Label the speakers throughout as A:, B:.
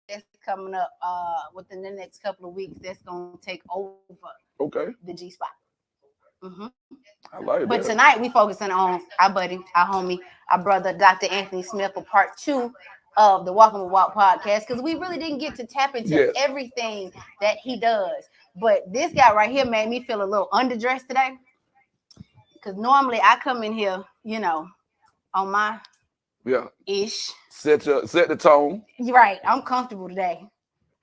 A: that's coming up within the next couple of weeks that's gonna take over the G spot. Mm-hmm.
B: I like
A: But
B: that.
A: tonight we focusing on our buddy, our homie, our brother, Dr. Anthony Smith, for part 2 of the Walking with Walk podcast, because we really didn't get to tap into
B: Yes.
A: everything that he does. But this guy right here made me feel a little underdressed today, because normally I come in here, you know, on my ish.
B: Set the tone.
A: You're right. I'm comfortable today.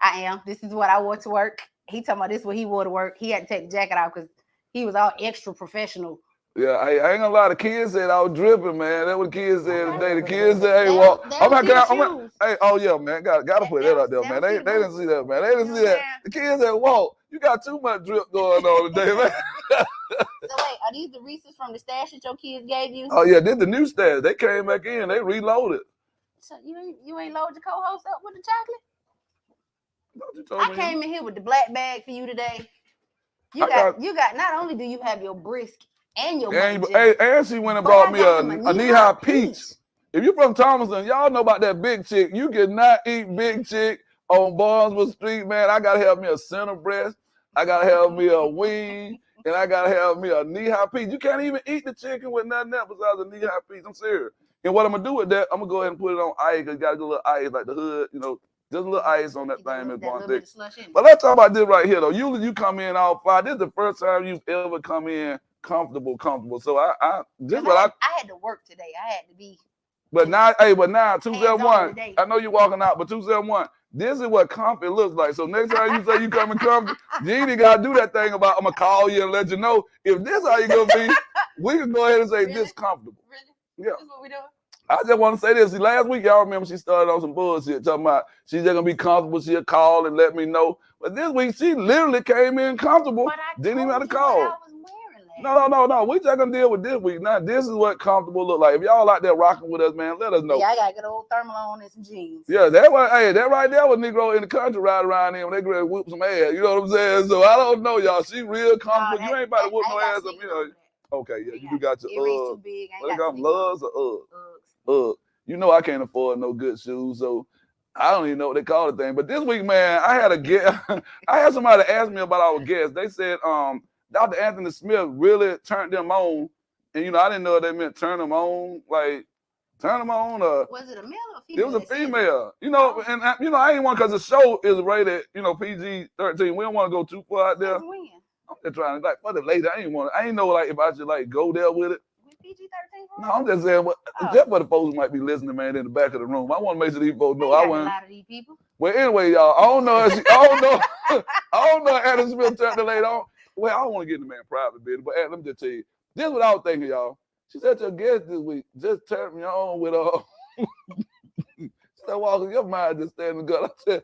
A: I am. This is what I wore to work. He talking about this is what he wore to work. He had to take the jacket off because he was all extra professional.
B: Yeah, I ain't gonna lie. The kids said I was dripping, man. That's what the kids said today. The kids said, "Hey, well, hey, oh yeah, man, gotta put that out there, man. They didn't see that, man. They didn't see that. The kids said, "Whoa, you got too much drip going on today, man."
A: So wait, are these the Reese's from the stash that your kids gave you?
B: Oh yeah, this the new stash. They came back in. They reloaded.
A: So you ain't load your co-host up with the chocolate?
B: I
A: came in here with the black bag for you today. You got not only do you have your brisk and your
B: and she went and brought me a knee-high peach. If you from Thomaston, y'all know about that big chick. You cannot eat big chick on Barnesville Street, man. I gotta have me a center breast. I gotta have me a wing, and I gotta have me a knee-high peach. You can't even eat the chicken with nothing else besides a knee-high peach. I'm serious. And what I'm gonna do with that, I'm gonna go ahead and put it on ice. Cause you gotta do a little ice, like the hood, you know, just a little ice on that thing, Miss Bonte. But let's talk about this right here, though. Usually you come in all fine. This is the first time you've ever come in comfortable. So I
A: had to work today. I had to be.
B: But now 271. I know you're walking out, but 271. This is what comfy looks like. So next time you say you coming comfy, you ain't gotta do that thing about I'm gonna call you and let you know. If this how you gonna be, we can go ahead and say this comfortable.
A: Really? Yeah. This is what we doing?
B: I just want to say this. See, last week, y'all remember she started on some bullshit, talking about she's just gonna be comfortable. She'll call and let me know. But this week, she literally came in comfortable. Didn't even have to call. No. We just gonna deal with this week. Now, this is what comfortable look like. If y'all out there rocking with us, man, let us know.
A: Yeah, I got good old thermal on and some jeans.
B: Yeah, that right there was Negro in the country ride around here when they go whoop some ass. You know what I'm saying? So I don't know, y'all. She real comfortable. You ain't about to whoop no ass up here. Okay, yeah, you do got your
A: too big.
B: What they got, Loves or you know I can't afford no good shoes, so I don't even know what they call the thing. But this week, man, I had a guest. I had somebody ask me about our guests. They said, Dr. Anthony Smith really turned them on, and you know I didn't know what they meant turn them on, like turn them on.
A: Was it a male or female?
B: It was a female. You know, and you know I ain't want because the show is rated, you know, PG-13. We don't want to go too far out there. I'm just trying to for the lady. I ain't know like if I should like go there with it.
A: PG-13?
B: No, I'm just saying, just for the folks who might be listening, man, in the back of the room. I want to make sure these folks know I wasn't.
A: A lot of these people.
B: Well, anyway, y'all, I don't know. I don't know. Adam Smith turned the lady on. Well, I don't want to get in the man private business, but let me just tell you, this is what I was thinking, y'all. She said your guest this week just turned me on with she said, Walker, your mind just standing good. I said,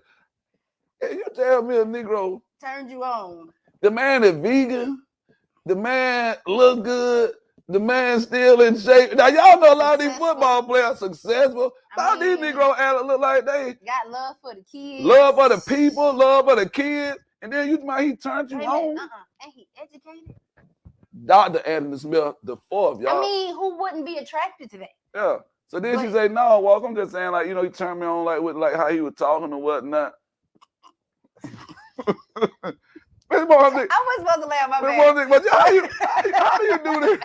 B: hey, you tell me a Negro
A: turned you on.
B: The man is vegan. The man look good. The man still in shape. Now, y'all know a lot of these football players successful. A lot of these Negro athletes look like they
A: got love for the kids.
B: Love for the people, love for the kids. And then he turned you on.
A: Ain't he educated?
B: Dr. Anthony Smith, the fourth, y'all.
A: I mean, who wouldn't be attracted to that?
B: Yeah. So then she say, no, Walk, I'm just saying, like, you know, he turned me on like with like how he was talking and whatnot.
A: I was supposed to laugh my bad.
B: But how do you do this?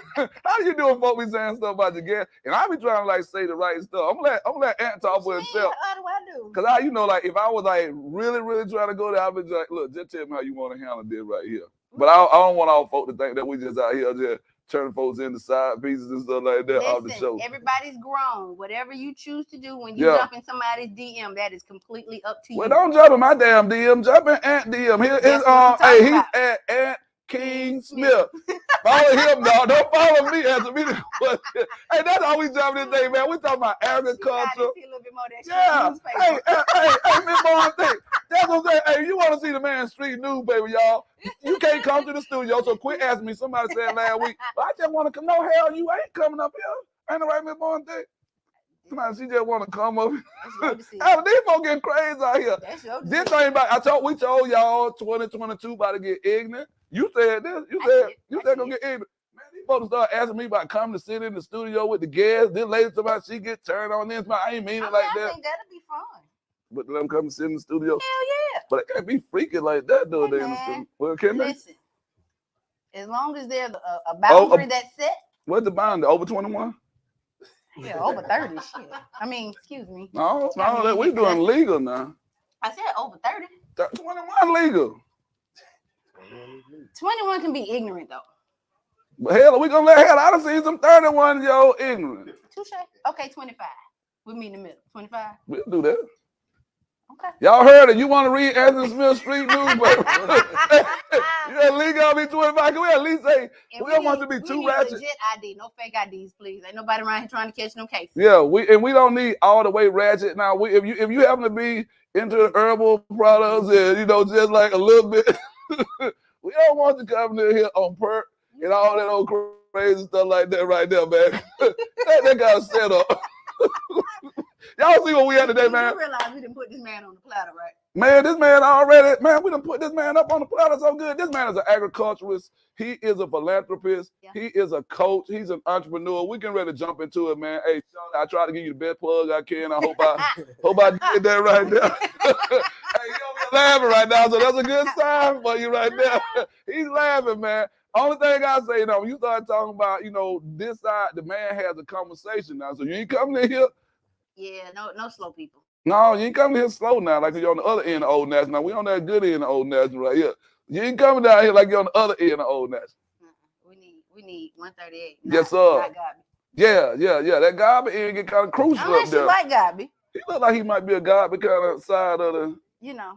B: How do you do when folks be saying stuff about your guest? And I be trying to like say the right stuff. I'm gonna let Ant talk for himself.
A: How do I do?
B: Cause you know, like if I was like really, really trying to go there, I'd be like, look, just tell me how you want to handle this right here. But I don't want all folks to think that we just out here just turning folks into side pieces and stuff like that. Off the show.
A: Everybody's grown. Whatever you choose to do when you jump in somebody's DM, that is completely up to you.
B: Well, don't jump in my damn DM. Jump in Ant DM. He's at Ant King Smith. Follow him, dog. Don't follow me. Hey, that's how we jump in this thing, man. We talking about agriculture. Yeah. Hey, Miss Bonte. That's what I'm saying. Hey, you want to see the man street news, baby, y'all? You can't come to the studio, so quit asking me. Somebody said last week, but I just want to come. No, hell, you ain't coming up here. Ain't no right, Miss Bonte? Somebody, she just want to come up. These folks getting crazy out here. This thing about, we told y'all 2022 about to get ignorant. You said this. You said gonna get ignorant. Man, these folks start asking me about coming to sit in the studio with the guests. This lady somebody she get turned on this. I ain't mean it like that.
A: I think that'll be fun.
B: but let them come and sit in the studio.
A: Hell
B: But it can't be freaky like that, though.
A: Hey,
B: They in the
A: man.
B: studio. Well, can they?
A: Listen, as long as there's a boundary that's set.
B: What's the boundary? Over 21?
A: Yeah, over 30. Shit. I mean, excuse me.
B: No, that we doing legal now.
A: I said over 30.
B: 21 legal.
A: 21 can be ignorant though.
B: But hell, we gonna let hell. I done seen some 31-year-old ignorant.
A: Touche. Okay, 25. We meet in the middle. 25.
B: We'll do that.
A: Okay.
B: Y'all heard it. You want to read Anthony Smith Street Newspaper? You at least gotta be 25. Can we at least say we don't want to be too ratchet?
A: Legit ID, no fake IDs, please. Ain't nobody around here trying to catch no cases.
B: Yeah, we don't need all the way ratchet. Now, if you happen to be into the herbal products and just like a little bit, we don't want you coming in here on perk and all that old crazy stuff like that right there, man. that got set up. Y'all see what we had today, man?
A: You realize we didn't put this man on the platter, right?
B: Man, this man already, we done put this man up on the platter so good. This man is an agriculturalist. He is a philanthropist. Yeah. He is a coach. He's an entrepreneur. We can really jump into it, man. Hey, I try to give you the best plug I can. I hope I did that right there. Hey, you're laughing right now, so that's a good sign for you right there. He's laughing, man. Only thing I say, when you start talking about, this side, the man has a conversation now. So you ain't coming in here.
A: Yeah, no slow people.
B: No, you ain't coming here slow now, like you're on the other end of Old National. Now, we on that good end of Old National right here. You ain't coming down here like you're on the other end of Old National.
A: We need 138.
B: Yes, sir. Yeah. That Gobby end get kind of crucial
A: Unless
B: up there.
A: you like Gobby.
B: He look like he might be a Gobby kind of side of the.
C: I don't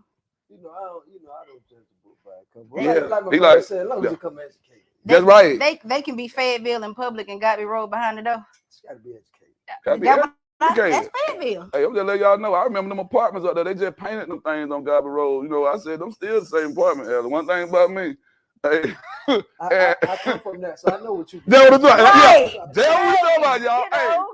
C: judge the book by it cover. Like my
B: he
C: brother said, as long as you come educated.
B: That's right.
A: They can be Fayetteville in public and Gobby Road behind the door.
C: It's got to be educated.
A: That's Fayetteville.
B: Hey, I'm just letting y'all know. I remember them apartments up there. They just painted them things on Gobby Road. I said them still the same apartment. The one thing about me, hey,
C: I come from that, so I know what you.
B: That's what I'm
A: right.
B: Yeah, that's what we talking about, y'all.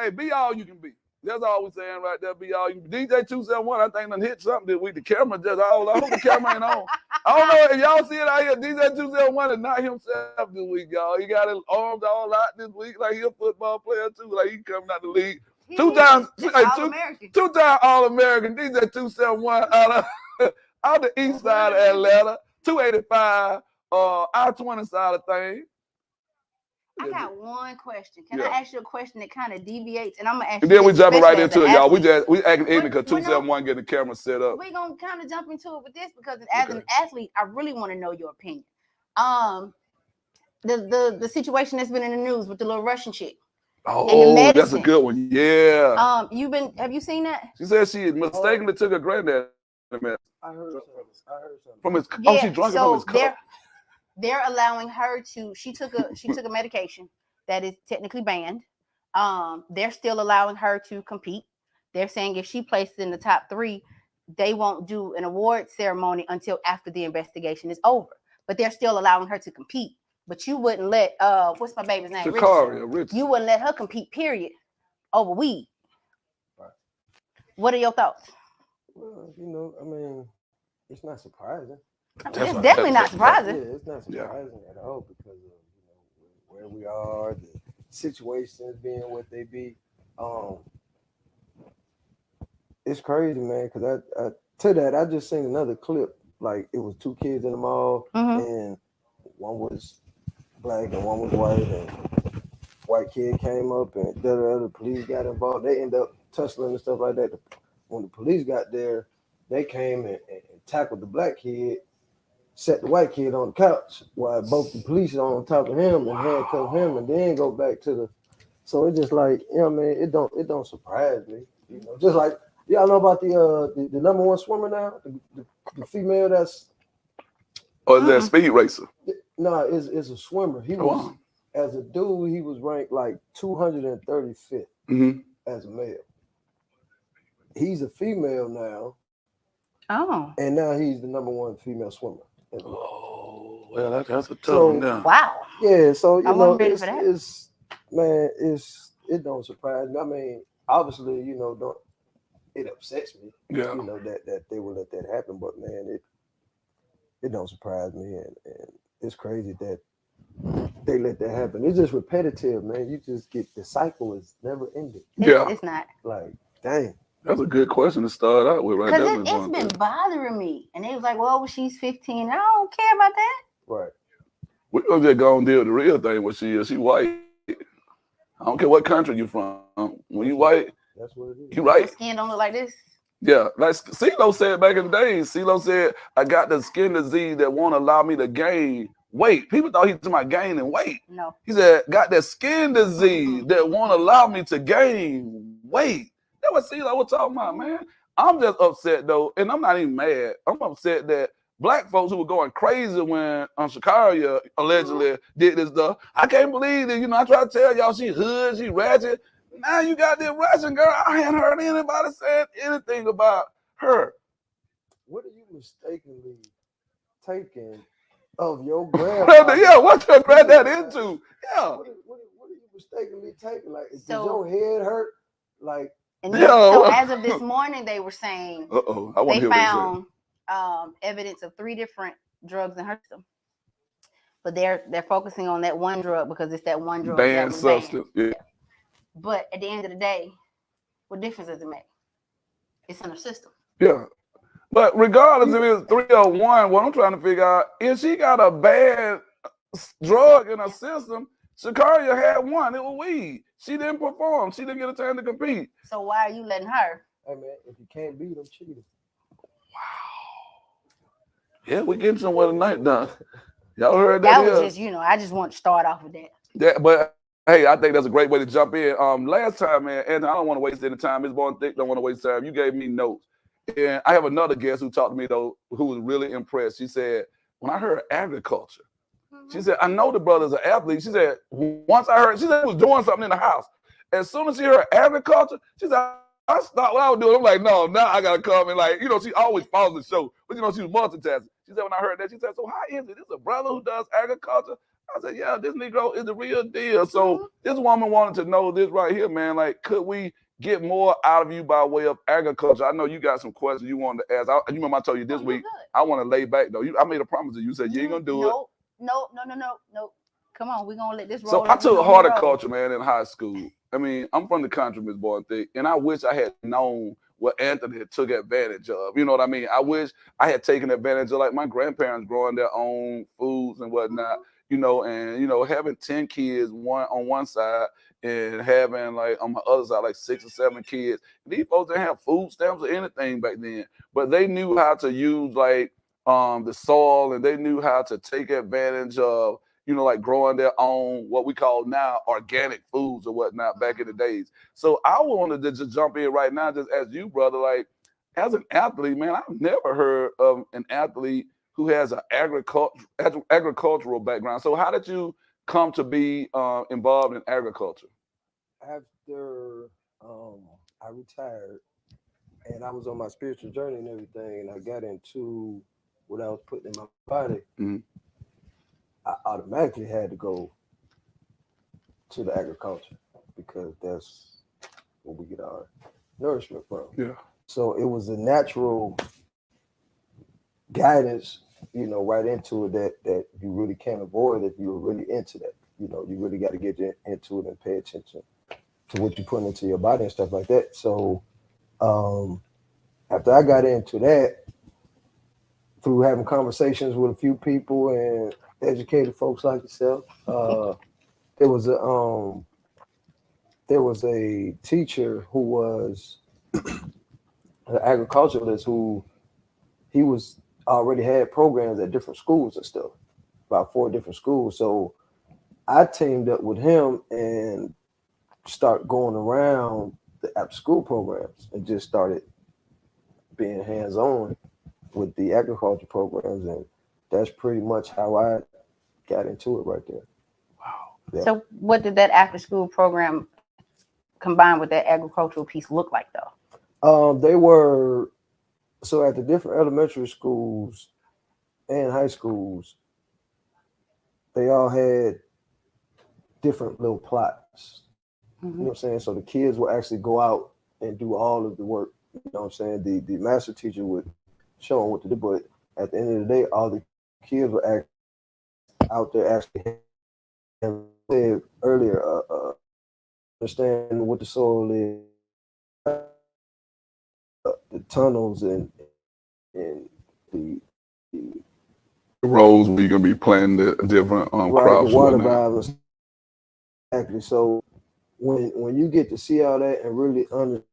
B: Hey, be all you can be. That's all we saying right there. Be all you can be. DJ 271, I think done hit something this week. The camera just all. I hope the camera ain't on. I don't know if y'all see it out here. DJ 271 is not himself this week, y'all. He got his arms all out this week, like he a football player too. Like he coming out the league. Two times All-American. DJ 271 out the east side of Atlanta. 285 I-20 side of things.
A: I got one question. Can I ask you a question that kind of deviates? And I'm gonna ask
B: and
A: you.
B: then we jumping right into it, y'all. We acting ignorant because
A: Well,
B: 271 getting the camera set up.
A: We're gonna kind of jump into it with this because as an athlete, I really want to know your opinion. The situation that's been in the news with the little Russian chick.
B: Oh, that's a good one. Yeah.
A: Have you seen that?
B: She said she mistakenly took her granddad.
C: I heard something.
B: From his. She drunk it from his cup.
A: They're allowing her to. She took a medication that is technically banned. They're still allowing her to compete. They're saying if she places in the top 3, they won't do an award ceremony until after the investigation is over. But they're still allowing her to compete. But you wouldn't let what's my baby's name?
B: Richardson.
A: You wouldn't let her compete, period, over weed. Right. What are your thoughts?
C: Well, it's not surprising.
A: It's definitely not surprising.
C: Yeah, it's not surprising at all because of where we are, the situations being what they be. It's crazy, man. Because I just seen another clip. Like it was 2 kids in the mall, and one was black and one was white, and white kid came up and the police got involved. They ended up tussling and stuff like that. When the police got there, they came and tackled the black kid, set the white kid on the couch while both the police are on top of him and handcuff him, and then go back to the. So it's just like, it don't surprise me. Just like y'all know about the number 1 swimmer now, the female that's.
B: Or is that a speed racer?
C: No, it's a swimmer. He was as a dude, he was ranked like 235th as a male. He's a female now.
A: Oh.
C: And now he's the number 1 female swimmer.
B: Oh, well, that's a tough one now.
A: Wow.
C: Yeah, so it don't surprise me. Obviously, it upsets me.
B: Yeah.
C: That they will let that happen, but man, it don't surprise me, and it's crazy that they let that happen. It's just repetitive, man. You just get the cycle is never ending.
A: It's not.
C: Like, dang.
B: That's a good question to start out with, right?
A: Because it's been bothering me. And they was like, well, she's 15. I don't care about that.
C: Right.
B: We're going to just go and deal with the real thing, what she is. She white. I don't care what country you from. When you white,
C: that's what it is.
B: You right.
A: Your skin don't look like this.
B: Yeah, like CeeLo said back in the days. CeeLo said, I got the skin disease that won't allow me to gain weight. People thought he was talking about gaining weight.
A: No.
B: He said, got that skin disease that won't allow me to gain weight. That's what CeeLo was talking about, man. I'm just upset, though, and I'm not even mad. I'm upset that black folks who were going crazy when Shakaria allegedly did this stuff. I can't believe that, I try to tell y'all she hood, she ratchet. Now you got this Russian girl. I hadn't heard anybody say anything about her.
C: What are you mistakenly taking of your grandfather?
B: Yeah, what you read that into? Yeah.
C: What are you mistakenly taking? Like, does your head hurt? Like,
A: and so as of this morning, they were saying they found evidence of 3 different drugs in her system. But they're focusing on that one drug because it's that one drug
B: banned substance. Yeah.
A: But at the end of the day, what difference does it make? It's in her system.
B: Yeah. But regardless if it's 301, what I'm trying to figure out, if she got a bad drug in her system, Shakaria had one. It was weed. She didn't perform. She didn't get a chance to compete.
A: So why are you letting her?
C: Hey, man, if you can't beat them, cheat them.
B: Wow. Yeah, we getting somewhere tonight, Don. Y'all heard that?
A: That was just, I just want to start off with that.
B: Yeah, but hey, I think that's a great way to jump in. Last time, man, and I don't want to waste any time. Ms. Born Thick don't want to waste time. You gave me notes. And I have another guest who talked to me, though, who was really impressed. She said, when I heard agriculture, she said, I know the brother's an athlete. She said, once I heard, she said he was doing something in the house. As soon as she heard agriculture, she said, I stopped what I was doing. I'm like, no, now I got to come. And like, she always follows the show. But, she was multitasking. She said, when I heard that, she said, so how is it? This a brother who does agriculture? I said, yeah, this Negro is the real deal. So this woman wanted to know this right here, man. Like, could we get more out of you by way of agriculture? I know you got some questions you wanted to ask. You remember I told you this week, I want to lay back, though. I made a promise to you. You said you ain't going to do it.
A: No. Come on, we're going to let this roll.
B: So I took horticulture, man, in high school. I mean, I'm from the country, Ms. Born Thick, and I wish I had known what Anthony took advantage of. You know what I mean? I wish I had taken advantage of, like, my grandparents growing their own foods and whatnot, and, having 10 kids on one side and having, like, on my other side, like 6 or 7 kids. These folks didn't have food stamps or anything back then, but they knew how to use, like, the soil, and they knew how to take advantage of, like growing their own, what we call now organic foods or whatnot back in the days. So I wanted to just jump in right now, just as you, brother, like as an athlete, man, I've never heard of an athlete who has an agricultural background. So how did you come to be involved in agriculture?
C: After I retired and I was on my spiritual journey and everything, and I got into what I was putting in my body, I automatically had to go to the agriculture because that's where we get our nourishment from. Yeah. So it was a natural guidance, right into it that you really can't avoid if you're really into that. You really got to get into it and pay attention to what you put into your body and stuff like that. So after I got into that, through having conversations with a few people and educated folks like yourself, there was a teacher who was an agriculturalist who he was already had programs at different schools and stuff, about 4 different schools. So I teamed up with him and start going around the after school programs and just started being hands-on with the agriculture programs, and that's pretty much how I got into it right there.
B: Wow.
A: Yeah. So what did that after school program combined with that agricultural piece look like though?
C: They were, so at the different elementary schools and high schools, they all had different little plots. You know what I'm saying? So the kids would actually go out and do all of the work. You know what I'm saying? The master teacher would show them what to do, but at the end of the day, all the kids were out there actually, and said earlier, understand what the soil is, tunnels and the
B: roads where you're gonna be planting the different crops.
C: The water valves. Exactly. So when you get to see all that and really understand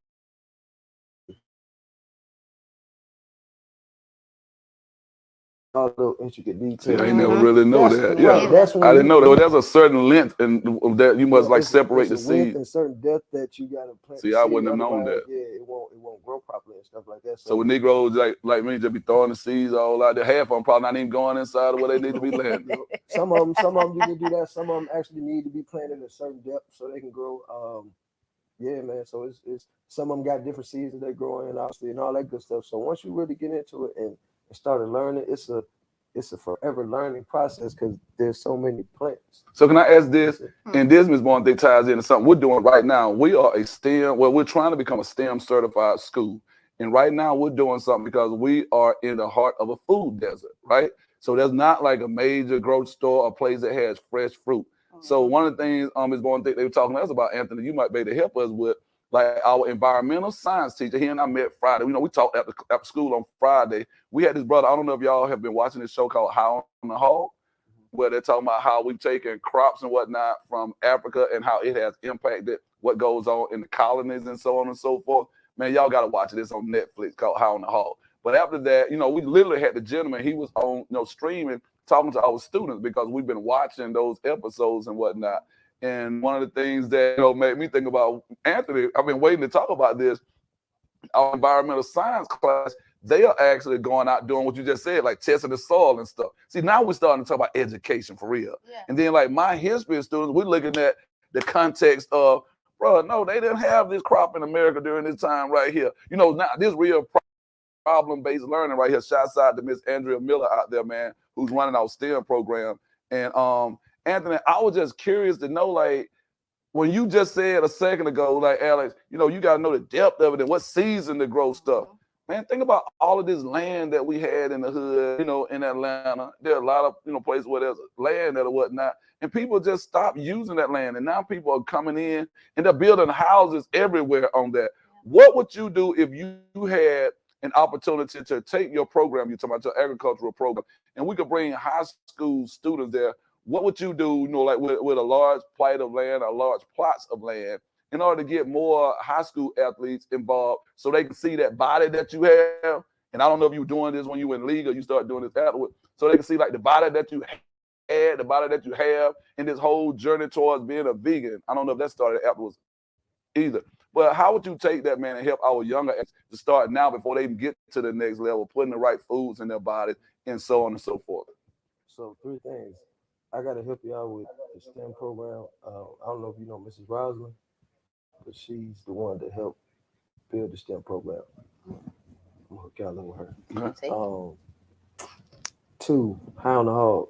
C: all the intricate details.
B: See, I never really know that. Yeah,
C: right, that's when
B: I didn't know that. There's a certain length and that you must like separate the seed.
C: And certain depth that you gotta plant.
B: See, I wouldn't have known that.
C: Yeah, it won't grow properly and stuff like that.
B: So with Negroes like me just be throwing the seeds all out there. Half of them probably not even going inside of where they need to be landing.
C: Some of them you can do that. Some of them actually need to be planted at a certain depth so they can grow. Yeah, man. So it's some of them got different seeds that they grow in, obviously, and all that good stuff. So once you really get into it and started learning, it's a forever learning process because there's so many plants.
B: So can I ask this? And this, Ms. Bourne, they ties into something we're doing right now. We are a STEM, well, we're trying to become a STEM certified school. And right now we're doing something because we are in the heart of a food desert, right? So there's not like a major grocery store or place that has fresh fruit. So one of the things Ms. Bourne, they were talking to us about, Anthony, you might be able to help us with, like our environmental science teacher. He and I met Friday. You know, we talked after school on Friday. We had this brother. I don't know if y'all have been watching this show called High on the Hog, where they're talking about how we've taken crops and whatnot from Africa and how it has impacted what goes on in the colonies and so on and so forth. Man, y'all got to watch it. It's on Netflix called High on the Hog. But after that, you know, we literally had the gentleman. He was on, you know, streaming, talking to our students because we've been watching those episodes and whatnot. And one of the things that, you know, made me think about Anthony, I've been waiting to talk about this. Our environmental science class, they are actually going out doing what you just said, like testing the soil and stuff. See, now we're starting to talk about education for real. Yeah. And then like my history students, we're looking at the context of, bro, no, they didn't have this crop in America during this time right here. You know, now this real problem-based learning right here. Shouts out to Miss Andrea Miller out there, man, who's running our STEM program. And Anthony, I was just curious to know, like, when you just said a second ago, like, Alex, you know, you got to know the depth of it and what season to grow stuff. Man, think about all of this land that we had in the hood, you know, in Atlanta. There are a lot of, you know, places where there's land that or whatnot. And people just stopped using that land. And now people are coming in and they're building houses everywhere on that. What would you do if you had an opportunity to take your program, you're talking about your agricultural program, and we could bring high school students there? What would you do, you know, like with a large plot of land or large plots of land in order to get more high school athletes involved so they can see that body that you have? And I don't know if you were doing this when you were in league or you started doing this afterward, so they can see like the body that you had, the body that you have, in this whole journey towards being a vegan. I don't know if that started afterwards either. But how would you take that, man, and help our younger athletes to start now before they even get to the next level, putting the right foods in their bodies and so on and so forth?
C: So 3 things. I got to help you out with the STEM program. I don't know if you know Mrs. Roslin, but she's the one that helped build the STEM program. I'm gonna hook y'all in with her.
A: Okay.
C: 2, High on the Hog.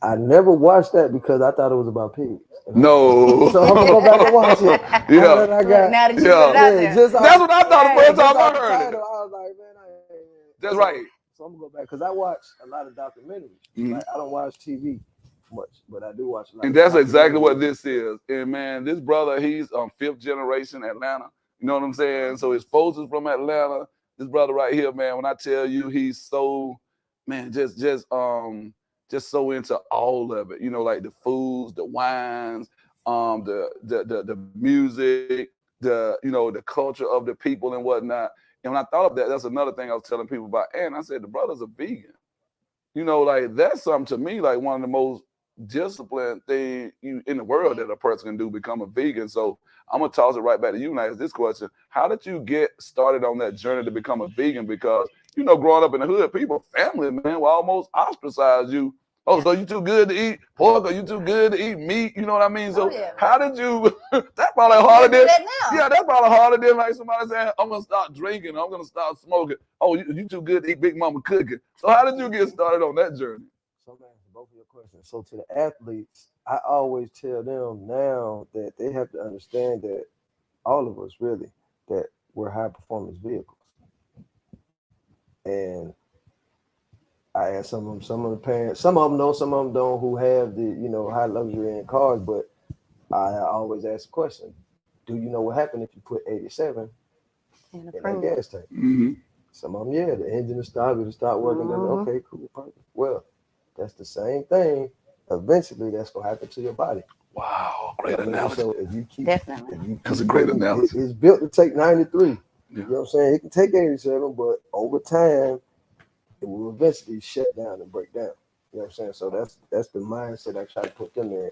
C: I never watched that because I thought it was about pigs.
B: No.
C: So I'm gonna go back and watch it.
B: Yeah.
C: Now that I got,
A: now that you put it out there.
B: That's what I thought the first time I heard it.
C: I was like, man,
B: that's right.
C: So I'm gonna go back because I watch a lot of documentaries. Like, I don't watch TV much, but I do watch a lot.
B: And that's exactly what this is. And man, this brother, he's 5th generation Atlanta. You know what I'm saying? So his folks is from Atlanta. This brother right here, man, when I tell you he's so, man, just so into all of it. You know, like the foods, the wines, the music, you know, the culture of the people and whatnot. And when I thought of that, that's another thing I was telling people about. And I said, the brother's a vegan. You know, like that's something to me, like one of the most disciplined things in the world that a person can do, become a vegan. So I'm going to toss it right back to you now. Is this question: how did you get started on that journey to become a vegan? Because, you know, growing up in the hood, people, family, man, will almost ostracize you. Oh, so you too good to eat pork, or you too good to eat meat? You know what I mean? So how did you? That's probably harder than that's probably harder than like somebody saying, "I'm gonna start drinking, I'm gonna start smoking." Oh, you too good to eat Big Mama cooking. So how did you get started on that journey?
C: So man, both of your questions. So to the athletes, I always tell them now that they have to understand that all of us really that we're high performance vehicles, and I asked some of the parents, some of them know, some of them don't, who have the, you know, high luxury in cars, but I always ask the question: do you know what happened if you put 87 in that gas tank.
B: Mm-hmm.
C: Some of them, yeah, the engine will stop, it'll stop working. Then okay, cool, perfect. Well, that's the same thing. Eventually, that's gonna happen to your body.
B: Wow, great analogy.
C: So if you keep,
B: That's a great analogy.
C: It's built to take 93.
B: Yeah.
C: You know what I'm saying? It can take 87, but over time, it will eventually shut down and break down. You know what I'm saying? So that's the mindset I try to put them in.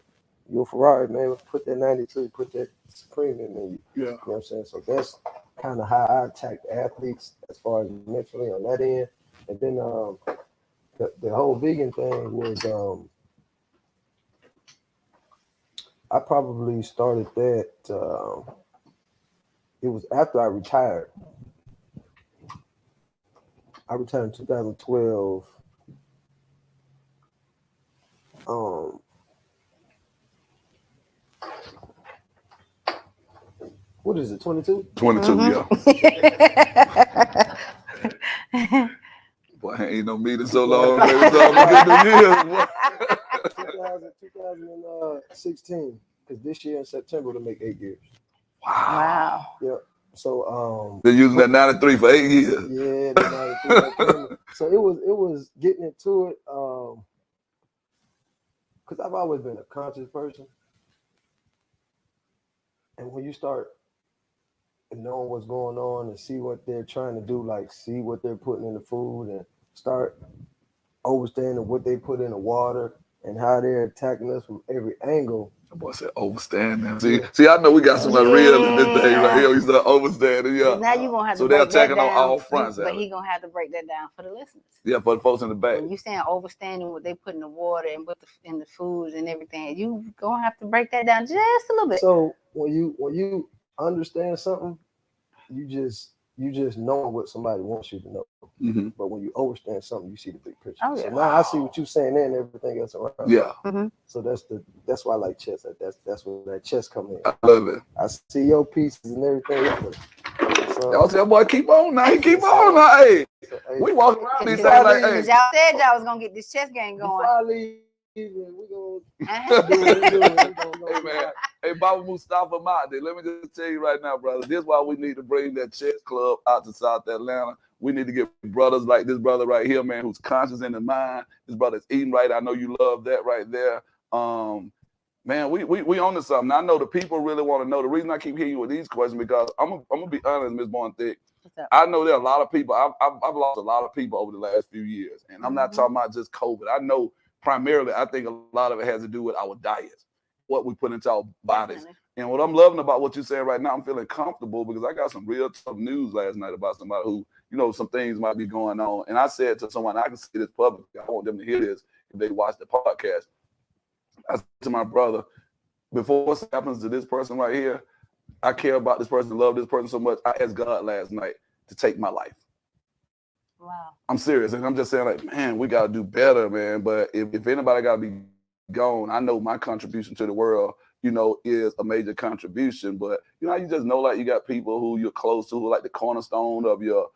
C: You're a Ferrari, man. Put that 93, put that Supreme in you.
B: Yeah.
C: You know what I'm saying? So that's kind of how I attack athletes as far as mentally on that end. And then the whole vegan thing was I probably started that. It was after I retired. I retired in 2012. What is it? 22?
B: 22, yeah. Boy, I ain't no meeting so long, man. It's all good years, boy.
C: 2016, because this year in September to make 8 years.
B: Wow.
C: Yep. So
B: they're using that 93 for 8 years.
C: Yeah, the 93. So it was getting into it because I've always been a conscious person, and when you start knowing what's going on and see what they're trying to do, like see what they're putting in the food and start understanding what they put in the water and how they're attacking us from every angle.
B: The boy said overstanding. See, I know we got somebody real in this thing right here. He's not overstanding. Yeah.
A: Now you're gonna have to
B: so
A: break
B: they're
A: that
B: attacking
A: down,
B: on all fronts.
A: but he's gonna have to break that down for the listeners.
B: Yeah, for the folks in the back.
A: When you saying overstanding what they put in the water and what in the foods and everything, you gonna have to break that down just a little bit.
C: So when you understand something, you just know what somebody wants you to know.
B: Mm-hmm.
C: But when you understand something, you see the big picture.
A: Oh, yeah.
C: So now I see what you're saying there and everything else around.
B: Yeah.
A: Mm-hmm.
C: So that's why I like chess. That's where that chess come in.
B: I love it.
C: I see your pieces and everything else. So
B: y'all say, boy, keep on now. He keep on now. Hey, we walking around these things like, hey.
A: Y'all said y'all was gonna get this chess game going.
C: Before I leave, we gonna do it.
B: Hey, man. Hey, Baba Mustafa Mahdi, let me just tell you right now, brother, this is why we need to bring that chess club out to South Atlanta. We need to get brothers like this brother right here, man, who's conscious in his mind. This brother's eating right. I know you love that right there. Man, we on to something. I know the people really want to know. The reason I keep hitting you with these questions because I'm gonna be honest, Ms. Bonthik. I know there are a lot of people. I've lost a lot of people over the last few years, and I'm not talking about just COVID. I know primarily, I think a lot of it has to do with our diets, what we put into our bodies. Definitely. And what I'm loving about what you're saying right now, I'm feeling comfortable because I got some real tough news last night about somebody who, you know, some things might be going on. And I said to someone, I can say this publicly. I want them to hear this if they watch the podcast. I said to my brother, before what happens to this person right here, I care about this person, love this person so much. I asked God last night to take my life.
A: Wow.
B: I'm serious. And I'm just saying, like, man, we got to do better, man. But if anybody got to be gone, I know my contribution to the world, you know, is a major contribution. But, you know, you just know, like, you got people who you're close to, who are like the cornerstone of your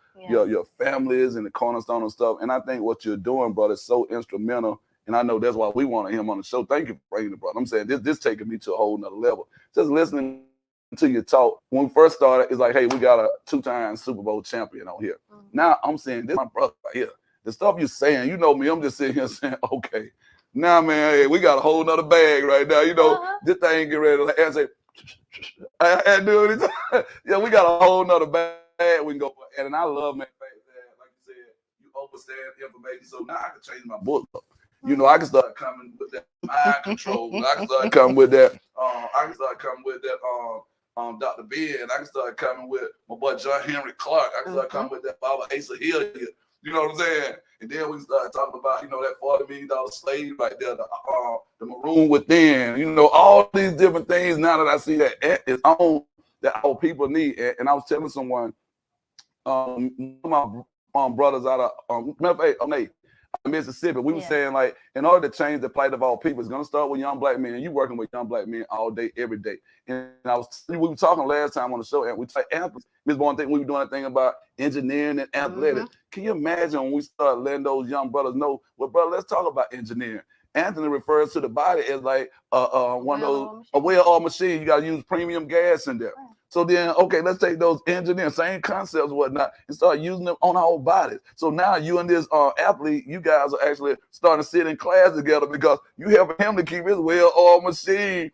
B: families and the cornerstone and stuff. And I think what you're doing, brother, is so instrumental. And I know that's why we wanted him on the show. Thank you for bringing it, brother. I'm saying this taking me to a whole nother level. Just listening to your talk. When we first started, it's like, hey, we got a 2-time Super Bowl champion on here. Mm-hmm. Now I'm saying, this is my brother right here. The stuff you're saying, you know me, I'm just sitting here saying, okay. Now, man, hey, we got a whole nother bag right now. You know, this thing get ready to and say, I do it. Yeah, we got a whole nother bag we can go for. And I love, man, like you said, you understand information. So now I can change my book up. You know, I can start coming with that mind control. I can start coming with that. Dr. Ben. I can start coming with my boy John Henry Clark. I can start coming with that Baba Asa Hill. You know what I'm saying? And then we can start talking about, you know, that $40 million slave right there, the Maroon Within. You know, all these different things. Now that I see that it's on that our people need. And I was telling someone, one of my brothers out of Mississippi, we were saying, like, in order to change the plight of all people, it's going to start with young black men. You working with young black men all day, every day. And we were talking last time on the show, and we talked athletes. Ms. Bonthik, we were doing a thing about engineering and athletics. Mm-hmm. Can you imagine when we start letting those young brothers know, well, brother, let's talk about engineering. Anthony refers to the body as like one of those, a well-oiled machine. You got to use premium gas in there. Right. So then, okay, let's take those engineers, same concepts, whatnot, and start using them on our bodies. So now you and this athlete, you guys are actually starting to sit in class together because you helping him to keep his well-oiled machine,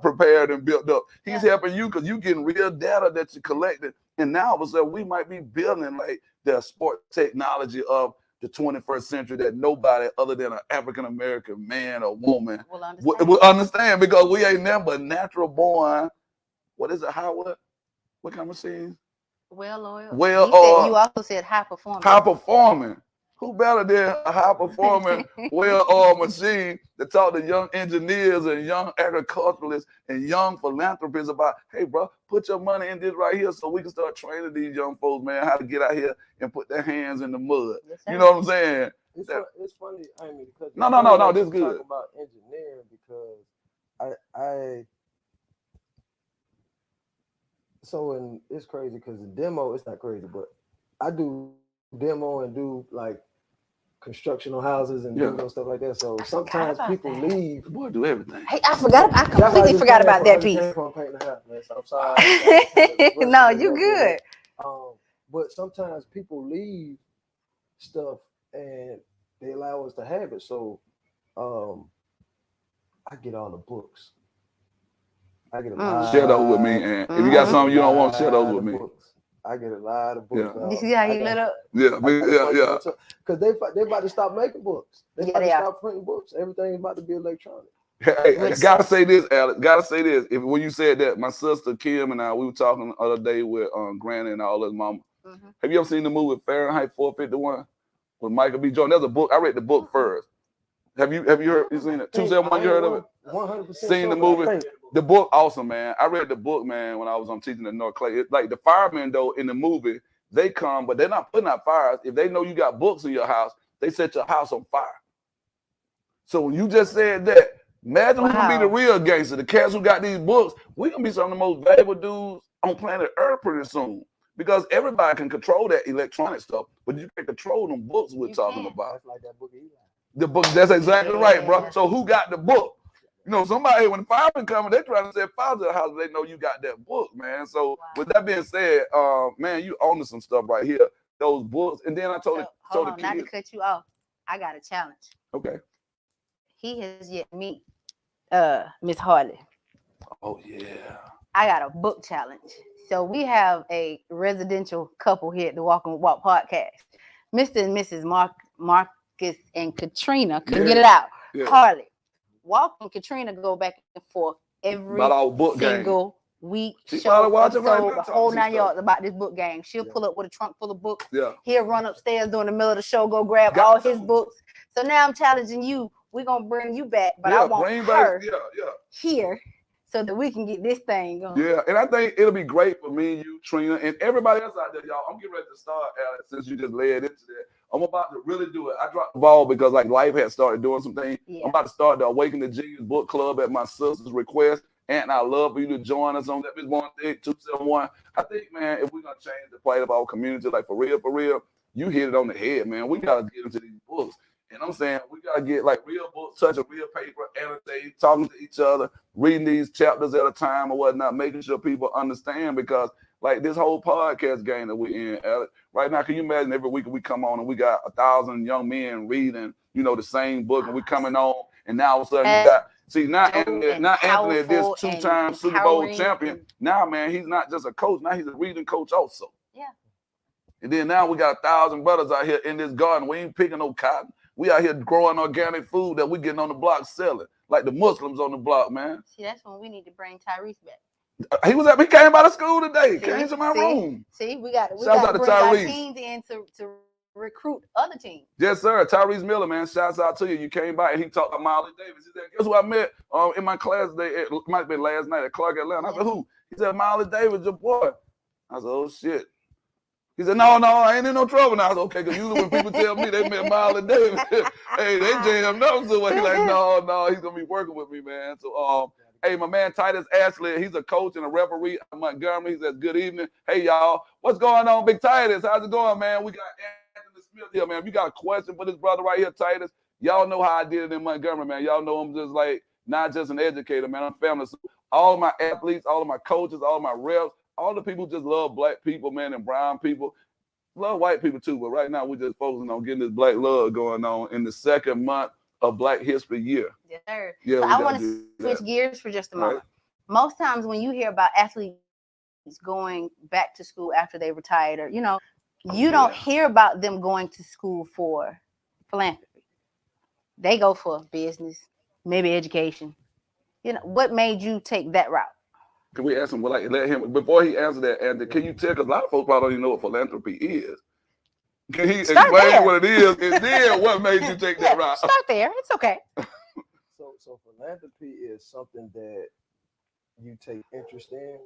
B: prepared and built up. He's helping you because you're getting real data that you collected. And now, all of a sudden, we might be building like the sport technology of the 21st century that nobody other than an African-American man or woman will understand because we ain't never natural born. What is it? What kind of machine?
A: Well-oiled.
B: You
A: also said high performing.
B: High performing. Who better than a high performing, well-oiled machine to talk to young engineers and young agriculturalists and young philanthropists about, hey, bro, put your money in this right here so we can start training these young folks, man, how to get out here and put their hands in the mud.
A: Yes,
B: you know what I'm saying?
C: It's funny. I mean, because
B: no, this is good.
C: Talk about engineering because I so and it's crazy because the demo, it's not crazy, but I do demo and do like constructional houses and stuff like that. So sometimes people leave.
B: The boy do everything.
A: Hey, I completely forgot about that piece.
C: So I'm sorry.
A: No, you good.
C: But sometimes people leave stuff and they allow us to have it. So I get all the books. I get a lot.
B: Share those with me, and if you got something you don't want, share those with me.
C: I get a lot of books.
A: You see how he lit up?
B: Yeah.
C: Because they about to stop making books. They about to stop printing books. Everything's about to be electronic.
B: Hey, I gotta say this, Alex. Gotta say this. When you said that, my sister Kim and I, we were talking the other day with Granny and all his mama. Mm-hmm. Have you ever seen the movie Fahrenheit 451 with Michael B. Jordan? There's a book. I read the book first. Have you heard? You seen it? 271. You heard of it?
C: 100%.
B: Seen the movie? The book, awesome, man. I read the book, man, when I was teaching at North Clay. It's like the firemen, though, in the movie, they come, but they're not putting out fires. If they know you got books in your house, they set your house on fire. So when you just said that, imagine who's gonna be the real gangster, the cats who got these books. We're gonna be some of the most valuable dudes on planet Earth pretty soon. Because everybody can control that electronic stuff, but you can't control them books we're talking about.
C: That's like that book.
B: The book, that's exactly right, bro. So who got the book? Somebody, when the firemen coming, they trying to set fire to the house, they know you got that book, man. So with that being said, man, you own some stuff right here, those books. And then I told
A: hold on, not to cut you off. I got a challenge.
B: Okay.
A: He has yet to meet Miss Harley.
B: Oh yeah.
A: I got a book challenge. So we have a residential couple here at the Walk and Walk podcast. Mr. and Mrs. Marcus and Katrina couldn't get it out. Yeah. Harley. Walk and Katrina go back and forth every single week.
B: She probably watching right now.
A: The whole 9 yards about this book game. She'll pull up with a trunk full of books. Yeah. He'll run upstairs during the middle of the show, go grab all his books. So now I'm challenging you. We're gonna bring you back, but I want her here so that we can get this thing going.
B: Yeah, and I think it'll be great for me and you, Trina, and everybody else out there, y'all. I'm getting ready to start, Alex, since you just led into that. I'm about to really do it. I dropped the ball because life had started doing some things. Yeah. I'm about to start the Awaken the Genius book club at my sister's request. And I love for you to join us on that Miss One Thing 271. I think, man, if we're gonna change the plight of our community, for real, you hit it on the head, man. We gotta get into these books. And I'm saying we gotta get real books, touching real paper, annotating, talking to each other, reading these chapters at a time or whatnot, making sure people understand because this whole podcast game that we're in, Alex, right now, can you imagine every week we come on and we got 1,000 young men reading, the same book and we coming on and now all of a sudden you got, Anthony is this 2-time Super Bowl champion. Now, man, he's not just a coach, now he's a reading coach also.
A: Yeah.
B: And then now we got 1,000 brothers out here in this garden. We ain't picking no cotton. We out here growing organic food that we getting on the block selling, like the Muslims on the block, man.
A: See, that's when we need to bring Tyrese back.
B: He came out of school today. Came to my room.
A: See, we got to bring our teams in to recruit other teams.
B: Yes, sir. Tyrese Miller, man. Shouts out to you. You came by and he talked about Miley Davis. He said, guess who I met in my class today? It might have been last night at Clark Atlanta. I said, who? He said, Miley Davis, your boy. I said, oh, shit. He said, no, I ain't in no trouble now. I said, okay, because usually when people tell me they met Miley Davis, hey, they jammed up. So he's like, no, he's going to be working with me, man. So, hey, my man Titus Ashley, he's a coach and a referee at Montgomery. He says, good evening. Hey, y'all. What's going on, Big Titus? How's it going, man? We got Anthony Smith here, man. If you got a question for this brother right here, Titus, y'all know how I did it in Montgomery, man. Y'all know I'm just not just an educator, man. I'm family. So all of my athletes, all of my coaches, all of my reps, all the people just love black people, man, and brown people. Love white people too, but right now we're just focusing on getting this black love going on in the second month of Black History Year.
A: Yes, sir.
B: Yeah,
A: so I want to switch gears for just a moment. Most times when you hear about athletes going back to school after they retired, or you don't hear about them going to school for philanthropy. They go for business, maybe education. What made you take that route?
B: Can we ask him, let him, before he answers that, Anthony, can you tell, because a lot of folks probably don't even know what philanthropy is. Can he explain what it is, and then what made you take that route?
A: Start there. It's okay.
C: So philanthropy is something that you take interest in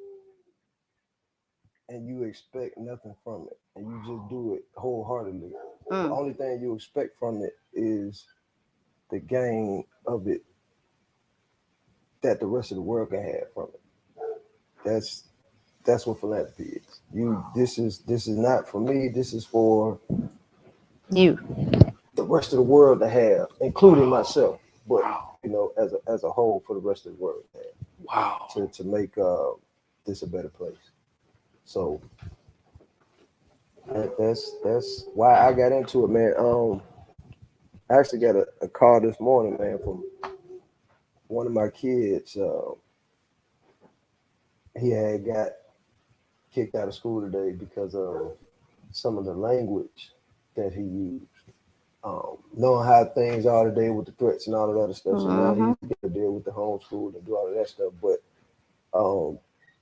C: and you expect nothing from it, and you just do it wholeheartedly. The only thing you expect from it is the gain of it that the rest of the world can have from it. That's what philanthropy is. This is not for me. This is for
A: you,
C: the rest of the world to have, including myself. But as a whole, for the rest of the world to have.
B: Wow.
C: To make this a better place. So that's why I got into it, man. I actually got a call this morning, man, from one of my kids. He had got kicked out of school today because of some of the language that he used. Knowing how things are today with the threats and all of that other stuff. So now he's got to deal with the homeschool and do all of that stuff. But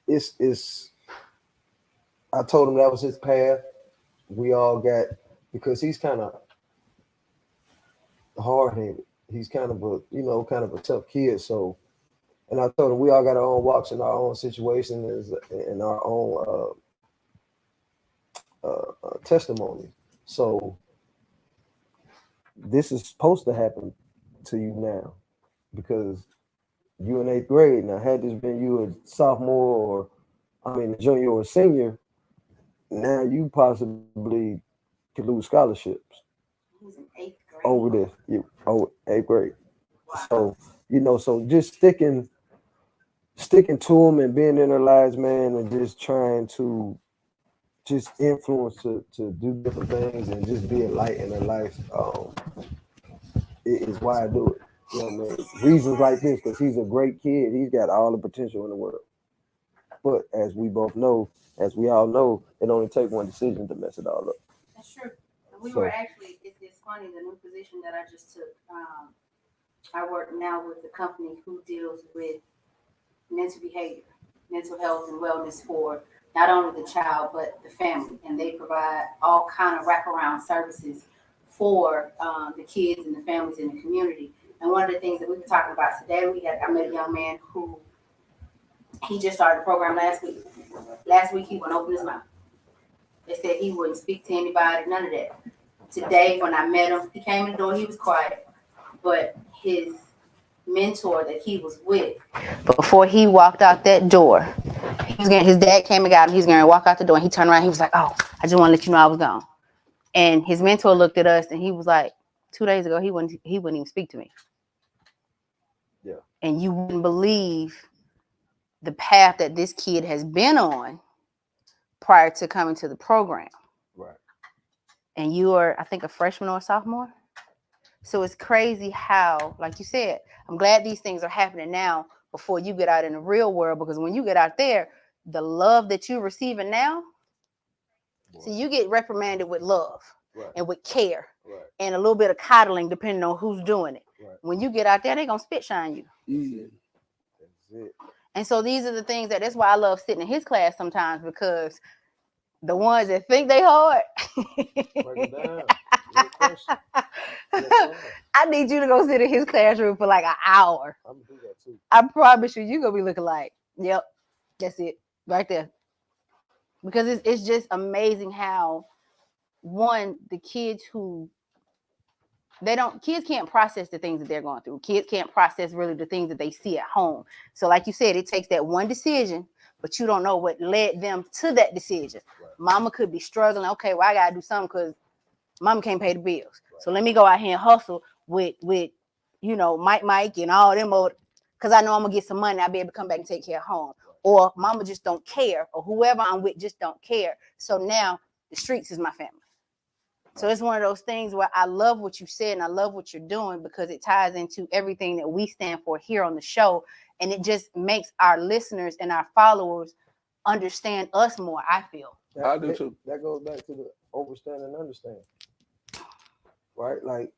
C: it's I told him that was his path. We all got, because he's kind of hard-headed. He's kind of a tough kid. So, and I told him we all got our own walks and our own situations and our own testimony. So this is supposed to happen to you now because you in 8th grade. Now, had this been you a sophomore a junior or a senior, now you possibly could lose scholarships.
A: He's in 8th grade.
C: Over this, 8th grade. Wow. So, so just sticking to them and being in their lives, man, and just trying to just influence to do different things and just be a light in their life is why I do it. Reasons like this, because he's a great kid. He's got all the potential in the world. But as we all know, it only takes one decision to mess it all up.
A: That's true. We were actually, it's funny, the new position that I just took. I work now with a company who deals with mental behavior, mental health and wellness for not only the child, but the family. And they provide all kind of wraparound services for the kids and the families in the community. And one of the things that we were talking about today, I met a young man who, he just started the program last week. Last week, he wouldn't open his mouth. They said he wouldn't speak to anybody, none of that. Today, when I met him, he came in the door, he was quiet. But his mentor that he was with, before he walked out that door, his dad came and got him. He's going to walk out the door, and he turned around. He was like, "Oh, I just want to let you know I was gone." And his mentor looked at us, and he was like, 2 days ago, he wouldn't even speak to me.
C: Yeah. And
A: you wouldn't believe the path that this kid has been on prior to coming to the program.
C: Right.
A: And you are, I think, a freshman or a sophomore. So it's crazy how, like you said, I'm glad these things are happening now before you get out in the real world, because when you get out there, the love that you're receiving now, so you get reprimanded with love and with care and a little bit of coddling, depending on who's doing it. Right. When you get out there, they're going to spit shine you.
C: That's it.
A: And so these are the things that's why I love sitting in his class sometimes, because the ones that think they hard.
C: Break it down.
A: I need you to go sit in his classroom for like an hour.
C: I'm gonna do that too.
A: I promise you're gonna be looking like, yep, that's it, right there. Because it's just amazing how, one, the kids kids can't process the things that they're going through. Kids can't process really the things that they see at home. So like you said, it takes that one decision, but you don't know what led them to that decision. Right. Mama could be struggling. Okay, well, I got to do something because mama can't pay the bills. Right. So let me go out here and hustle with Mike and all them, because I know I'm going to get some money. I'll be able to come back and take care of home. Right. or mama just don't care, or whoever I'm with just don't care. So now the streets is my family. So it's one of those things where I love what you said and I love what you're doing, because it ties into everything that we stand for here on the show. And it just makes our listeners and our followers understand us more, I feel.
B: I do too.
C: That goes back to the overstand and understand. Right? Like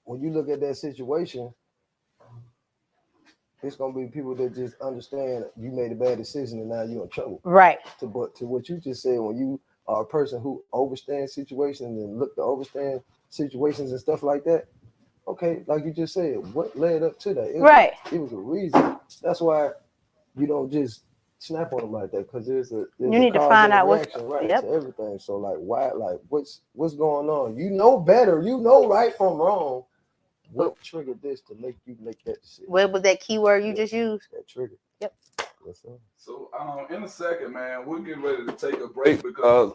C: when you look at that situation, it's gonna be people that just understand you made a bad decision and now you're in trouble.
A: Right.
C: But to what you just said, when you are a person who understands situations and look to understand situations and stuff like that, okay, like you just said, what led up to that? It was a reason. That's why you don't just snap on them like that, because there's you
A: need to find out what's
C: right to everything. So like, why, like what's going on? You know better. You know right from wrong. What triggered this to make you make that decision?
A: What was that keyword you just used?
C: That trigger.
A: Yep.
B: So in a second, man, we're getting ready to take a break because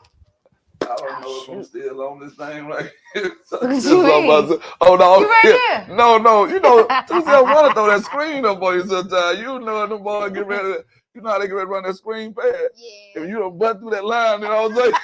B: I don't know if I'm still on this thing right here. Oh no,
A: you right here.
B: No, you know, Tuesday want to throw that screen up on you sometimes. You know, the boy get ready to, you know how they get ready to run that screen pad.
A: Yeah.
B: If you don't butt through that line, then I was like,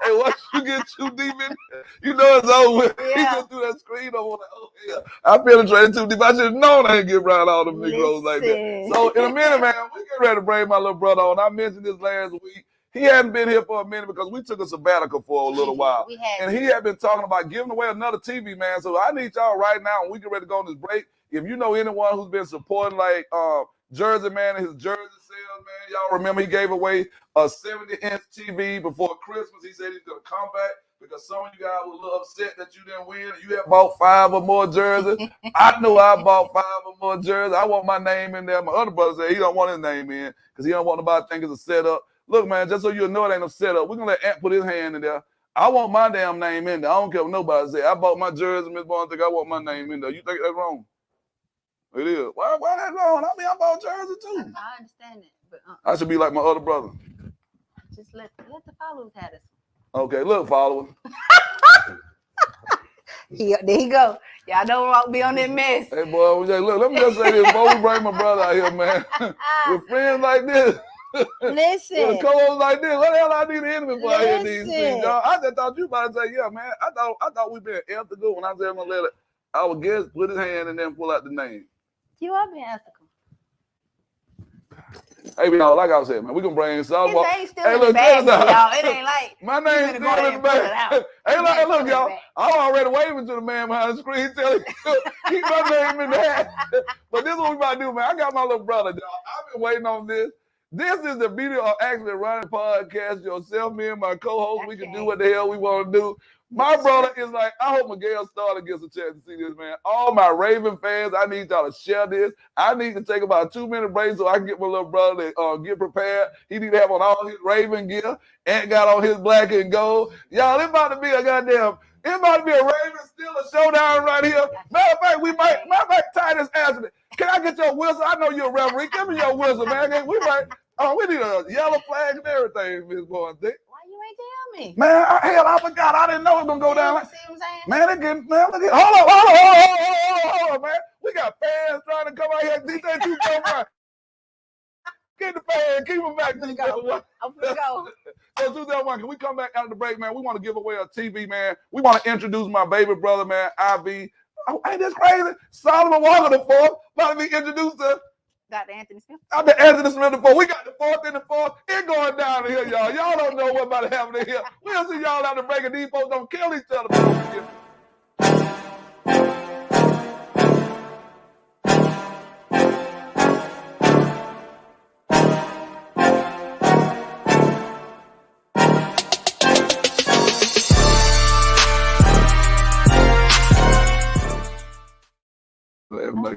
B: hey, once you get too deep in there, you know it's over. Yeah. You go through that screen, I'm like, oh yeah, I penetrated too deep. I should have known I didn't get around all them Negroes like that. So in a minute, man, we get ready to bring my little brother on. I mentioned this last week. He hadn't been here for a minute because we took a sabbatical for a little while. And he had been talking about giving away another TV, man. So I need y'all right now, when we get ready to go on this break, if you know anyone who's been supporting like Jersey Man and his Jersey sales, man, y'all remember he gave away a 70-inch TV before Christmas. He said he's going to come back because some of you guys were a little upset that you didn't win. You had bought 5 or more jerseys. I know I bought 5 or more jerseys. I want my name in there. My other brother said he don't want his name in because he don't want nobody to think it's a setup. Look, man, just so you know it ain't no setup. We're going to let Ant put his hand in there. I want my damn name in there. I don't care what nobody say. I bought my jersey, Miss Bourne, think I want my name in there. You think that's wrong? It is. Why that wrong? I mean, I bought jersey too.
A: I understand it. But
B: I should be like my other brother.
A: Just let the followers have this.
B: Okay, look, followers.
A: There you go. Y'all don't be on that mess.
B: Hey, boy, look, let me just say this. Before we bring my brother out here, man, with friends like this,
A: listen,
B: with co-hosts like this, what the hell I need an enemy for out here these things, y'all? I just thought you about to say, yeah, man. I thought we been ethical when I said I'm gonna let our guest put his hand and then pull out the name.
A: You are being ethical.
B: Hey, y'all, like I was saying, man, we gonna bring some.
A: His name's still in the bag, y'all. It ain't like
B: my name's still in the bag. Hey, look, y'all. I'm already waving to the man behind the screen, telling him keep my name in there. But this is what we about to do, man. I got my little brother, y'all. I've been waiting on this. This is the beauty of actually running podcast yourself, me and my co-host. We can do what the hell we want to do. My brother is like, I hope Miguel Starter gets a chance to see this, man. All my Raven fans, I need y'all to share this. I need to take about a 2-minute break so I can get my little brother to get prepared. He need to have on all his Raven gear and got on his black and gold. Y'all, it about to be a goddamn, it about to be a Raven Steelers showdown right here. Matter of fact, Titus asked me, can I get your whistle? I know you're a referee. Give me your whistle, man. We need a yellow flag and everything, Miss Bourne.
A: Why you ain't tell me?
B: Man, I forgot. I didn't know it was gonna go down like.
A: See what I'm saying?
B: Man, look at. Hold on, man. We got fans trying to come out here. DJ 2.1. Get the fan. Keep them back.
A: I'm gonna go.
B: So 2.1, can we come back after the break, man? We want to give away a TV, man. We want to introduce my baby brother, man, IV. Oh, ain't this crazy? Solomon Walker the fourth about to be introduced to
A: Dr. Anthony Smith.
B: Dr. Anthony Smith the fourth. We got the fourth and the fourth. It's going down here, y'all. Y'all don't know what about to happen in here. We'll see y'all after the break, and these folks don't kill each other. Everybody.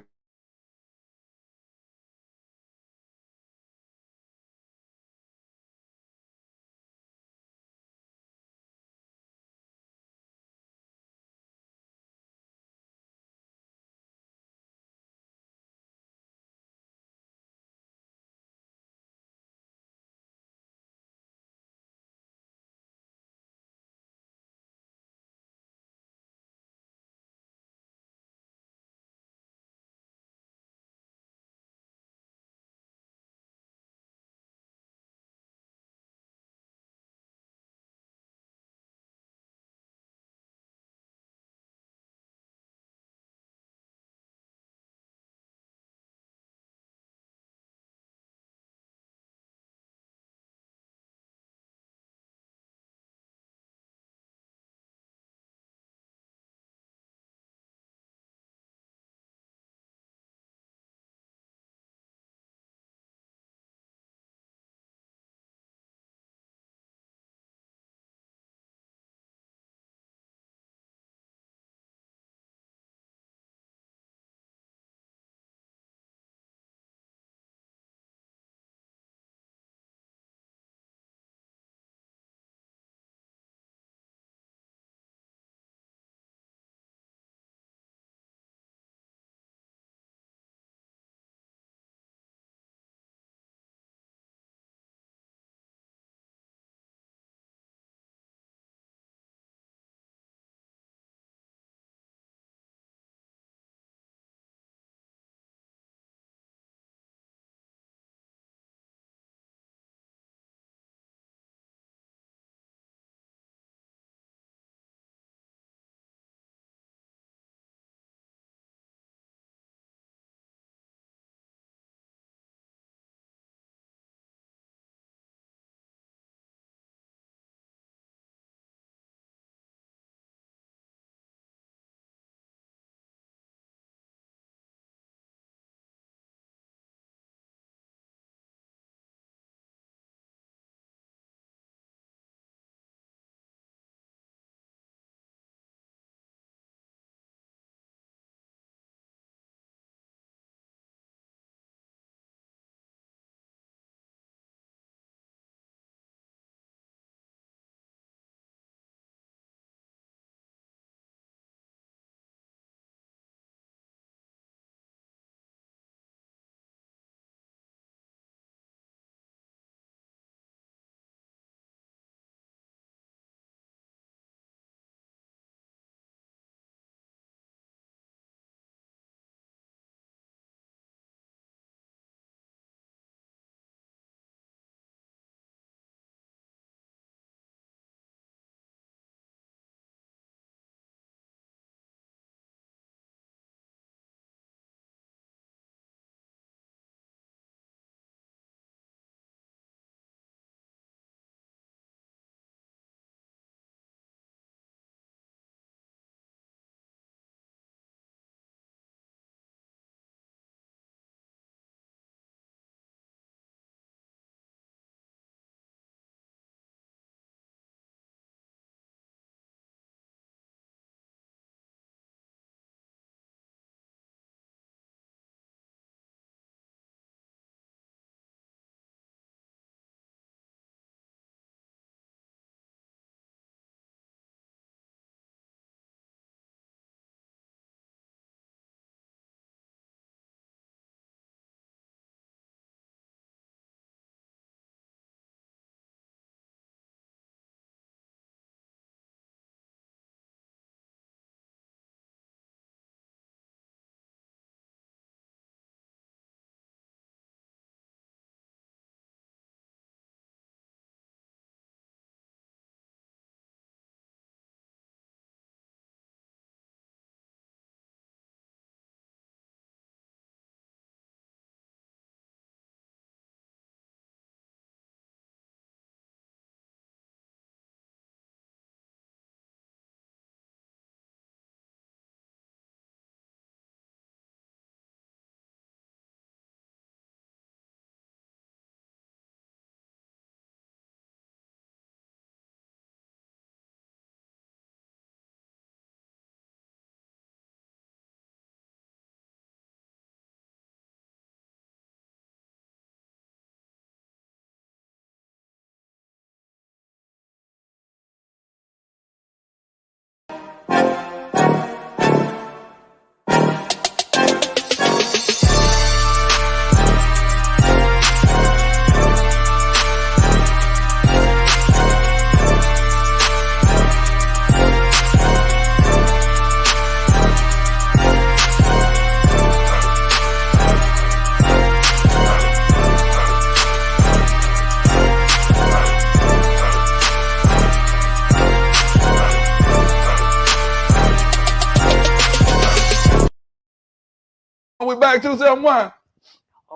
B: back 271.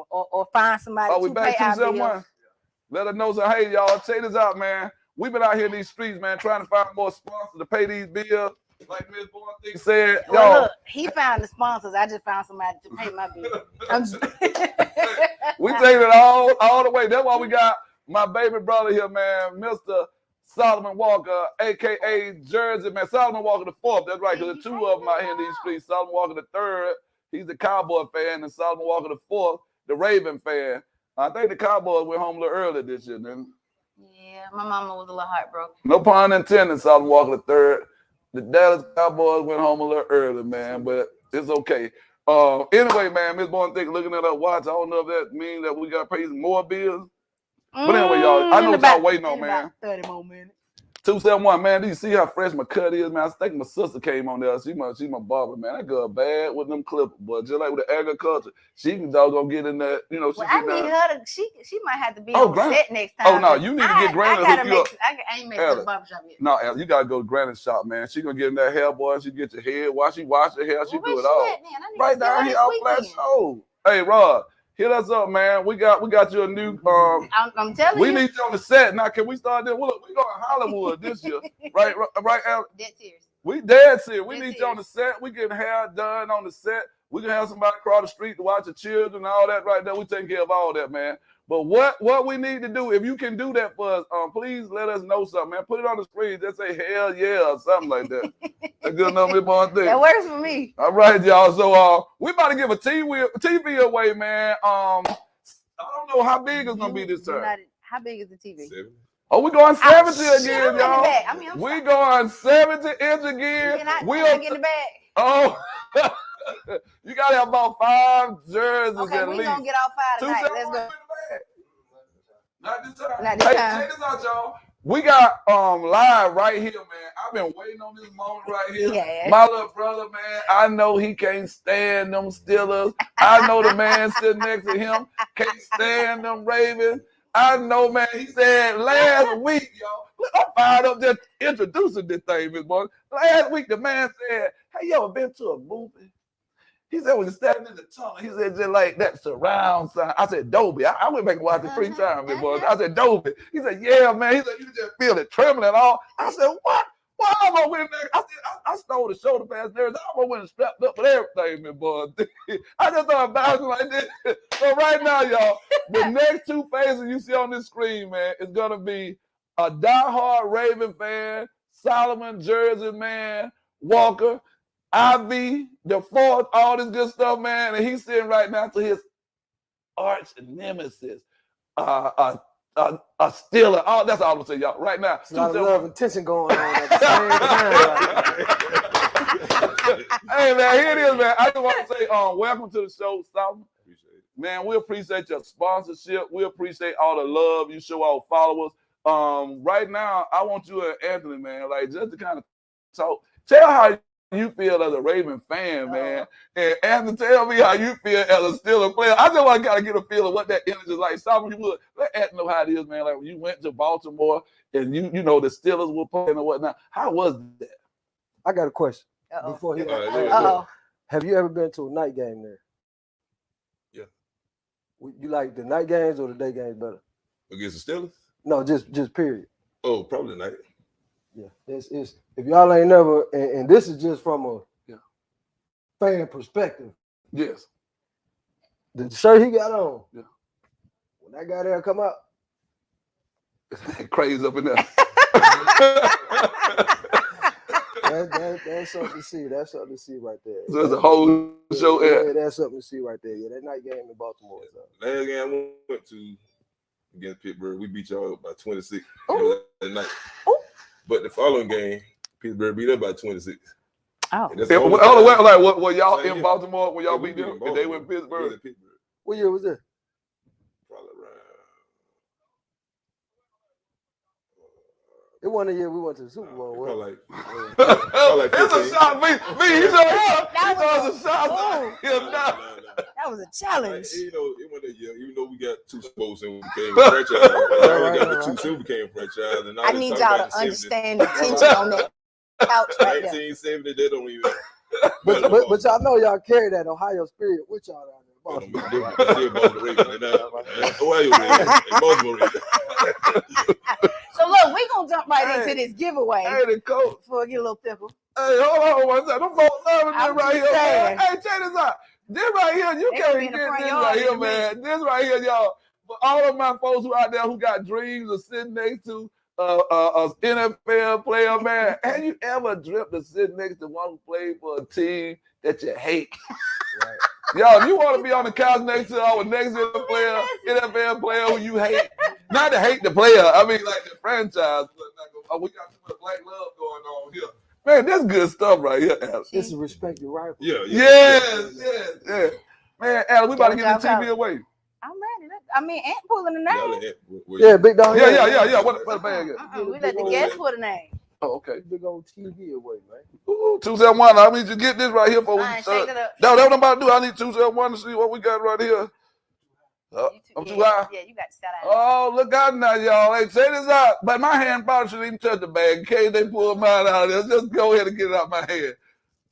A: Or find somebody
B: We
A: to
B: back
A: pay our
B: 271.
A: bills.
B: Let us know. So, hey, y'all, check this out, man. We've been out here in these streets, man, trying to find more sponsors to pay these bills. Like Ms. Boyd said,
A: Well,
B: y'all.
A: look, he found the sponsors. I just found somebody to pay my bill.
B: We take it all the way. That's why we got my baby brother here, man, Mr. Solomon Walker, a.k.a. Jersey, man. Solomon Walker the fourth. That's right, because there's two of them out here in these streets. Solomon Walker the third, he's the Cowboy fan, and Solomon Walker the fourth, the Raven fan. I think the Cowboys went home a little early this year, didn't they?
A: Yeah, my mama was a little heartbroken.
B: No pun intended, Solomon Walker the third. The Dallas Cowboys went home a little early, man, but it's okay. Anyway, man, Miss Boyd looking at her watch. I don't know if that means that we got to pay some more bills. But anyway, y'all, I know what y'all waiting on, man.
A: 30 more minutes.
B: 271, man. Do you see how fresh my cut is, man? I think my sister came on there. She my barber, man. That girl bad with them clippers, but just like with the agriculture, she can doggone get in there. You know, she
A: I need her to. She might have to be on set next time.
B: Oh no, you need to get Granny to hook you up.
A: I ain't made it to the barbershop yet.
B: No, Al, you gotta go to Granny's shop, man. She gonna get in that hair, boy. She get your head, wash her hair. She do it all. Right down here, out Flash Show. Hey, Rod. Hit us up, man. We got you a new.
A: I'm telling you.
B: We need you on the set now. Can we start there? Look, we going to Hollywood this year, right, Al?
A: Dead serious.
B: We dead serious. We need you on the set. We getting hair done on the set. We can have somebody cross the street to watch the children and all that right there. We taking care of all that, man. But what we need to do, if you can do that for us, please let us know something, man. Put it on the screen. Just say hell yeah or something like that. That's good enough, Miss Boyd.
A: That works for me.
B: All right, y'all. So we about to give a TV away, man. I don't know how big it's gonna be this time.
A: How big is the TV?
B: 70. Oh, we going 70 again, y'all. We going 70 inch again.
A: Can I get in the bag?
B: Oh, you gotta have about 5 jerseys at least.
A: Okay, we gonna get all 5 tonight. Let's go.
B: Not this time.
A: Not this time.
B: Check this out, y'all. We got live right here, man. I've been waiting on this moment right here.
A: Yeah.
B: My little brother, man, I know he can't stand them Steelers. I know the man sitting next to him can't stand them Ravens. I know, man. He said last week, y'all. Look, I'm fired up just introducing this thing, Miss Boyd. Last week, the man said, "Hey, you ever been to a movie?" He said, when you're standing in the tunnel, he said, just like that surround sound. I said, Dolby. I went back and watched it 3 times, Miss Boyd. I said, Dolby. He said, yeah, man. He said, you just feel it trembling and all. I said, what? Why am I winning there? I said, I stole the shoulder pads there. I went and strapped up with everything, Miss Boyd. I just started bouncing like this. So right now, y'all, the next 2 faces you see on this screen, man, is going to be a diehard Raven fan, Solomon, Jersey, man, Walker, IV, the fourth, all this good stuff, man. And he's sitting right now to his arch nemesis, a Steeler. Oh, that's all I'm gonna say, y'all. Right now,
C: a lot of love and tension going on at the same time.
B: Hey, man, here it is, man. I just want to say, welcome to the show, Solomon. Man, we appreciate your sponsorship. We appreciate all the love you show our followers. Right now, I want you and Anthony, man, like just to kind of talk. Tell how you feel as a Raven fan, man. And Anthony, tell me how you feel as a Steelers player. I just want to kind of get a feel of what that energy is like. Solomon, you would let Anthony know how it is, man. Like when you went to Baltimore and you know the Steelers were playing and whatnot. How was that?
C: I got a question. Before he have you ever been to a night game there?
D: Yeah.
C: You like the night games or the day games better?
D: Against the Steelers?
C: No, just period.
D: Oh, probably night.
C: Yeah, it's if y'all ain't never, and this is just from a fan perspective.
B: Yes.
C: The shirt he got on.
B: Yeah.
C: When that guy there come out,
B: it's crazy up in there.
C: that's something to see. That's something to see right there.
B: So it's a whole show.
C: Yeah, that's something to see right there. Yeah, that night game in Baltimore.
D: Last game I went to against Pittsburgh, we beat y'all by 26 that night.
A: Ooh.
D: But the following game, Pittsburgh beat us by 26.
A: Oh.
B: Were y'all in Baltimore when y'all beat them? And they went Pittsburgh?
C: What year was that?
D: Probably around.
C: It wasn't a year we went to the Super Bowl.
D: Probably like
B: It's a shot. He's a shot.
A: That was a challenge.
D: Like, it went that year. Even though we got 2 Super Bowls and we became a franchise, we got the 2 Super became a franchise. And
A: I need y'all to understand the tension on that couch right there.
D: 1970, they don't even.
C: But y'all know y'all carry that Ohio spirit with y'all down there.
D: Ohio Baltimore.
A: So look, we gonna jump right into this giveaway.
B: Hey, the coach.
A: Before I get a little pickle.
B: Hey, hold on one second. Them folks loving this right here, man.
A: saying.
B: Hey, check this out. This right here, you
A: They
B: can't
A: be in
B: get
A: the front
B: this
A: yard
B: right here,
A: in a minute.
B: man. This right here, y'all. For all of my folks who out there who got dreams of sitting next to a NFL player, man, have you ever dreamt of sitting next to one who played for a team that you hate?
C: Right.
B: Yo, if you want to be on the couch next to our next NFL player who you hate, not to hate the player, I mean like the franchise. Oh, we got too much black love going on here. Man, that's good stuff right here, Alex.
C: This is respect your rival.
B: Yes. Man, Alex, we about to get the TV away.
A: I'm ready. I mean, Aunt pulling the name.
C: Yeah, big dog.
B: Yeah. What the bag is?
A: We let the guests put a name.
B: Oh, okay.
C: Big old TV away, man.
B: Ooh, 271. I need you to get this right here before we
A: Shake
B: start.
A: it up.
B: No, that's what I'm about to do. I need 271 to see what we got right here. I'm too high.
A: Yeah, you got to start out.
B: Oh, look out now, y'all. Hey, check this out. But my hand probably shouldn't even touch the bag in case they pull mine out of there. Just go ahead and get it out my hand.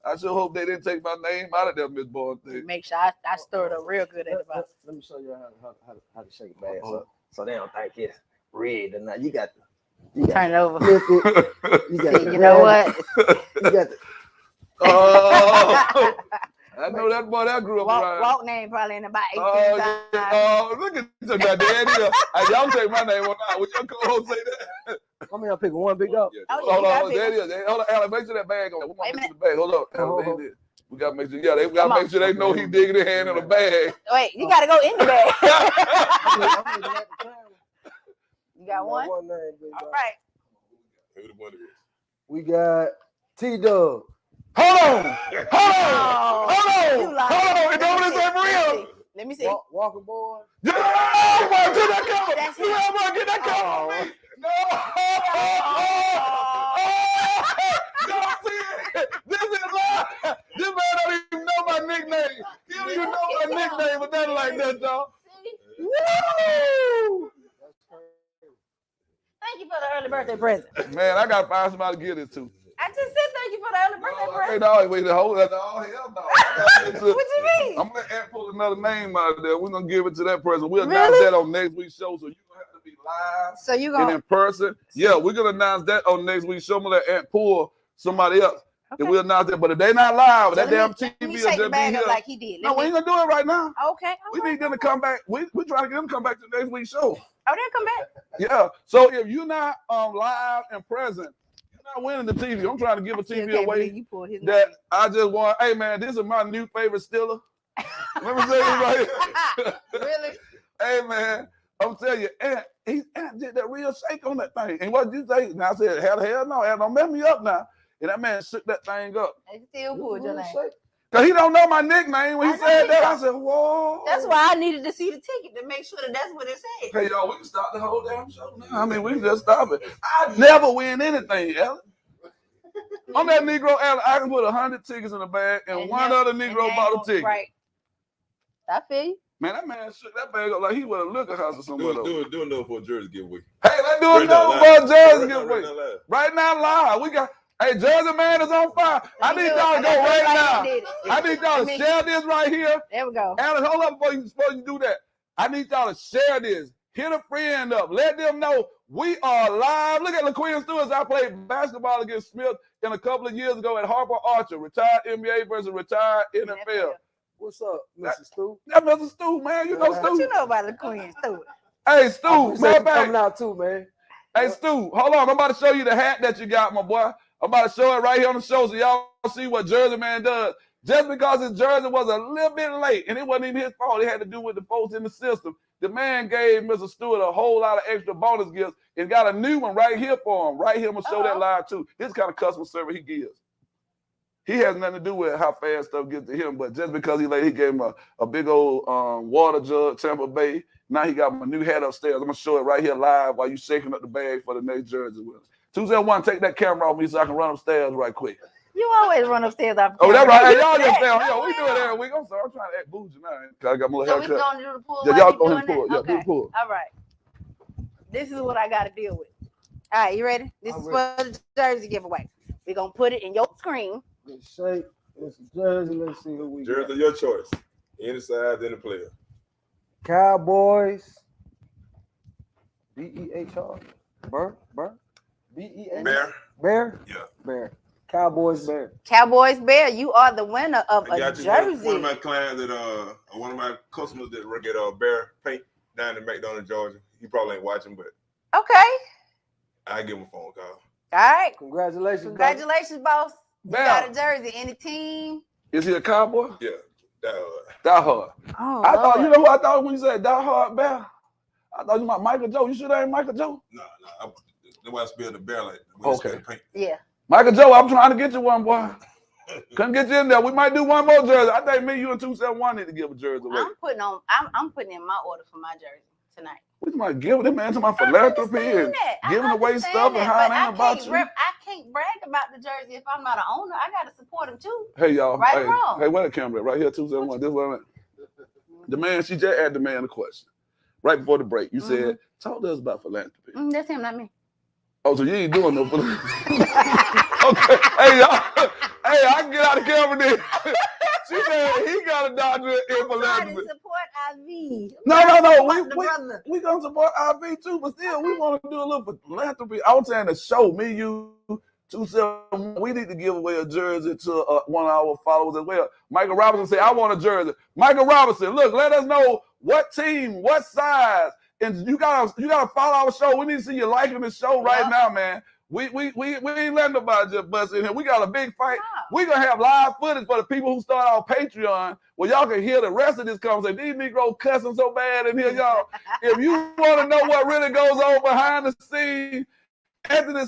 B: I sure hope they didn't take my name out of that Miss Boy thing.
A: Make sure I stir it up real good at the bottom.
C: Let me show you how to shake bags up, so they don't think it's red or not. You got
A: Turn it over.
C: flip it.
A: You know what?
C: You got the
B: Oh, I know that boy that grew up around.
A: Walk name probably in about 18 times.
B: Oh, look at you, daddy. Y'all take my name on that. Would your co-host say that?
C: I'm gonna pick one big up.
B: Hold on, there it is. Hold on, Alex, make sure that bag on. We want to make sure the bag. Hold on. We gotta make sure. Yeah, they gotta make sure they know he digging his hand in the bag.
A: Wait, you gotta go in the bag. You got one?
C: One name, big
A: All
C: dog.
A: right.
C: We got T-Dub.
B: Hold on.
A: You
B: Hold
A: lying.
B: on. It don't say for real.
A: Let me see.
C: Walker boy.
B: Yeah, boy, get that camera.
A: That's it.
B: Yeah, boy, get that camera on me. No. Don't see it. This is live. This man don't even know my nickname. He don't even know my nickname, but nothing like that, y'all. Woo!
A: Thank you for the early birthday present.
B: Man, I gotta find somebody to give this to.
A: I just said thank you for the early birthday present.
B: No, wait, hold that. Oh, hell no.
A: What you mean?
B: I'm gonna let pull another name out of there. We're gonna give it to that person. We'll
A: Really?
B: announce that on next week's show. So you're gonna have to be live
A: So you
B: and
A: gonna
B: in person. Yeah, we're gonna announce that on next week's show. I'm gonna let Aunt pull somebody else.
A: okay.
B: And we'll announce that. But if they're not live,
A: So
B: that damn
A: let me
B: TV is
A: shake the
B: just be
A: bag up
B: here.
A: like he did.
B: No, we ain't gonna do it right now.
A: Okay.
B: We need them to come back. We're trying to get them to come back to next week's show.
A: Oh, they'll come back.
B: Yeah. So if you're not live and present, you're not winning the TV. I'm trying to give a
A: Still
B: TV
A: can't
B: away
A: believe you pulled his
B: that
A: name.
B: I just want. Hey man, this is my new favorite Stiller. Let me tell you right here.
A: Really?
B: Hey man, I'm telling you, Aunt did that real shake on that thing. And what you say? And I said, hell no, Aunt, don't mess me up now. And that man shook that thing up.
A: They still pulled your name.
B: Cause he don't know my nickname. When he
A: I know
B: said
A: he
B: that,
A: don't.
B: I said, whoa.
A: That's why I needed to see the ticket to make sure that that's what it said.
B: Hey y'all, we can stop the whole damn show now. I mean, we can just stop it. I never win anything, Ellen. I'm that Negro, Ellen. I can put 100 tickets in the bag, and one other Negro bought a ticket.
A: Right. I feel you.
B: Man, that man shook that bag up like he was a liquor house or somewhere.
D: Do another for a jersey giveaway.
B: Hey, let's do another for a jersey giveaway. Right now, live. We got. Hey, Jersey man is on fire. I need y'all to go right now. I need y'all to share this right here.
A: There we go.
B: Alex, hold up before you do that. I need y'all to share this. Hit a friend up. Let them know we are live. Look at LaQuinn Stewart. I played basketball against Smith a couple of years ago at Harper Archer. Retired NBA versus retired NFL.
C: What's up, Mr. Stu?
B: That's Mr. Stu, man. You know
A: What
B: Stu.
A: you know about the Queen, Stu?
B: Hey, Stu. Matter of
C: Coming
B: fact,
C: out too, man.
B: hey, Stu. Hold on. I'm about to show you the hat that you got, my boy. I'm about to show it right here on the show so y'all see what Jersey man does. Just because his jersey was a little bit late, and it wasn't even his fault. It had to do with the folks in the system. The man gave Mr. Stewart a whole lot of extra bonus gifts and got a new one right here for him. Right here, I'm going to show that live too. This is the kind of customer service he gives. He has nothing to do with how fast stuff gets to him, but just because he late, he gave him a big old water jug, Tampa Bay. Now he got my new hat upstairs. I'm going to show it right here live while you shaking up the bag for the next jersey with us. 201, take that camera off me so I can run upstairs right quick.
A: You always run upstairs after.
B: Oh, that's right. Hey, y'all just down. Yo, we do it every week. I'm sorry. I'm trying to act bougie now. Cause I got my
A: So
B: haircut.
A: we going to do the pull.
B: Yeah, y'all go ahead and pull. Yeah,
A: Okay.
B: do the pull.
A: All right. This is what I got to deal with. All right, you ready? This
C: I'm
A: is for the jersey giveaway. We're going to put it in your screen.
C: Good shape. It's a jersey. Let's see who we got.
D: Jersey, your choice. Any size, any player.
C: Cowboys. B-E-H-R. Bear. B-E-A.
D: Bear. Yeah.
C: Bear. Cowboys. Bear.
A: Cowboys Bear, you are the winner of
D: I
A: a
D: got you.
A: jersey.
D: One of my clients that one of my customers that work at Bear Paint down in McDonough, Georgia. He probably ain't watching, but
A: Okay.
D: I give him a phone call.
A: All right.
C: Congratulations.
A: Congratulations, boss. You
B: Bear.
A: got a jersey. Any team?
B: Is he a cowboy?
D: Yeah.
B: Die Hard.
A: Oh,
B: I thought,
A: Lord.
B: you know who I thought when you said Die Hard Bear? I thought you meant Michael Joe. You sure that ain't Michael Joe?
D: No. That's why I spelled the bear like
B: Okay.
D: Paint.
A: Yeah.
B: Michael Joe, I'm trying to get you one, boy. Couldn't get you in there. We might do one more jersey. I think me, you, and 271 need to give a jersey away.
A: I'm putting in my order for my jersey tonight.
B: We might give them man to my philanthropy and giving away stuff and how it ain't about you.
A: I can't brag about the jersey if I'm not an owner. I gotta support him too.
B: Hey y'all,
A: Right or wrong?
B: hey, where the camera at? Right here, 271. This one. The man, she just asked the man a question right before the break. You said, talk to us about philanthropy.
A: That's him, not me.
B: Oh, so you ain't doing no philanthropy. Okay. Hey y'all. Hey, I can get out of the camera then. She said he got a doctorate in philanthropy.
A: To support IV.
B: No. We gonna support IV too, but still, we want to do a little philanthropy. I was saying the show, me, you, 271, we need to give away a jersey to one of our followers as well. Michael Robinson said, I want a jersey. Michael Robinson, look, let us know what team, what size, and you gotta follow our show. We need to see you liking the show right now, man. We ain't letting nobody just bust in here. We got a big fight. We're going to have live footage for the people who start our Patreon where y'all can hear the rest of this conversation. These Negroes cussing so bad in here, y'all. If you want to know what really goes on behind the scenes, Anthony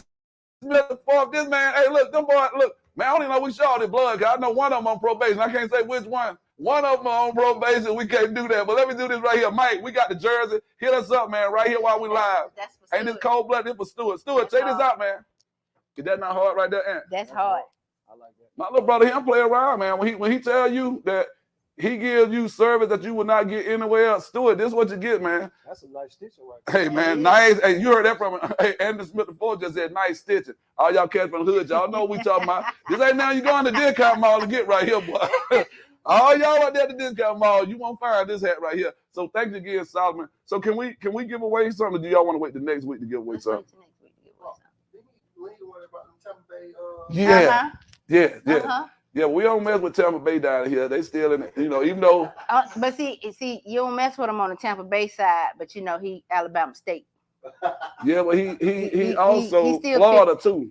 B: Smith, this man, hey, look, them boys, look, man, I don't even know which y'all their blood, because I know one of them on probation. I can't say which one. One of them on probation. We can't do that. But let me do this right here. Mike, we got the jersey. Hit us up, man, right here while we live. Ain't this cold blood? This for Stuart. Stuart, check this out, man. Is that not hard right there, Ant?
A: That's hard.
C: I like that.
B: My little brother, him play around, man. When he tell you that he gives you service that you will not get anywhere else, Stuart, this is what you get, man.
C: That's a nice stitching right there.
B: Hey, man, nice. Hey, you heard that from hey, Anthony Smith before just said nice stitching. All y'all cats from the hood, y'all know what we talking about. This ain't now you going to discount mall to get right here, boy. All y'all out there at the discount mall, you won't find this hat right here. So thank you again, Solomon. So can we give away something, or do y'all want to wait the next week to give away something? Yeah, we don't mess with Tampa Bay down here. They still in it, even though.
A: But see, you don't mess with him on the Tampa Bay side, but he Alabama State.
B: Yeah, but he also Florida too.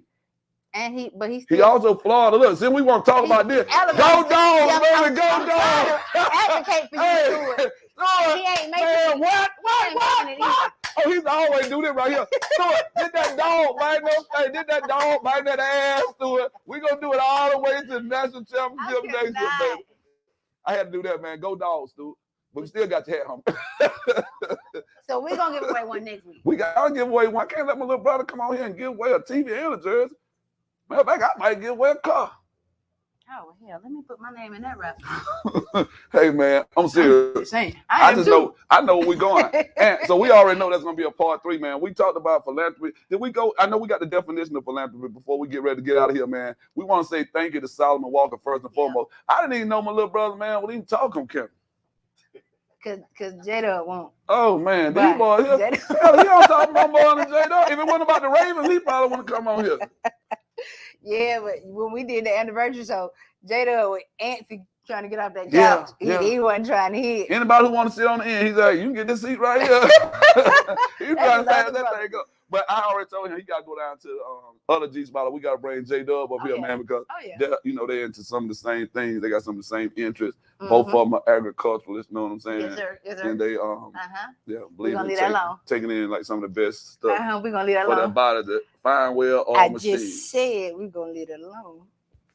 A: And
B: he also Florida. Look, see, we want to talk about this. Go Dogs, baby, go Dogs.
A: Advocate for you to do it. He ain't making
B: man,
A: it.
B: what? Oh, he's always do this right here. Get that dog biting get that dog biting that ass to it. We're going to do it all the way to the national championship next year, baby. I had to do that, man. Go Dogs, dude. But we still got your hat home.
A: So we're going to give away one next week.
B: We got to give away one. I can't let my little brother come on here and give away a TV and a jersey. Matter of fact, I might give away a car.
A: Oh, hell, let me put my name in that rap.
B: Hey, man, I'm serious. I know where we're going. And so we already know that's going to be a part 3, man. We talked about philanthropy. Did we go? I know we got the definition of philanthropy before we get ready to get out of here, man. We want to say thank you to Solomon Walker first and foremost. I didn't even know my little brother, man, would even talk on camera.
A: Because Jada won't.
B: Oh, man. These boys here. Hell, he don't talk about more than Jada. If it wasn't about the Ravens, he probably wouldn't come on here.
A: Yeah, but when we did the anniversary show, Jada was antsy trying to get off that couch. He wasn't trying to hit.
B: Anybody who want to sit on the end, he's like, you can get this seat right here. He's trying to fast that thing up. But I already told him he got to go down to the other G spot. We got to bring J-Dub up here, man, because they're into some of the same things. They got some of the same interests. Both of them are agriculturalists, you know what I'm saying?
A: Yes, sir. Yes, sir.
B: And they believe in taking in like some of the best stuff
A: we're gonna leave that
B: for
A: alone.
B: their body, the fine well or machine.
A: I just said we're gonna leave it alone.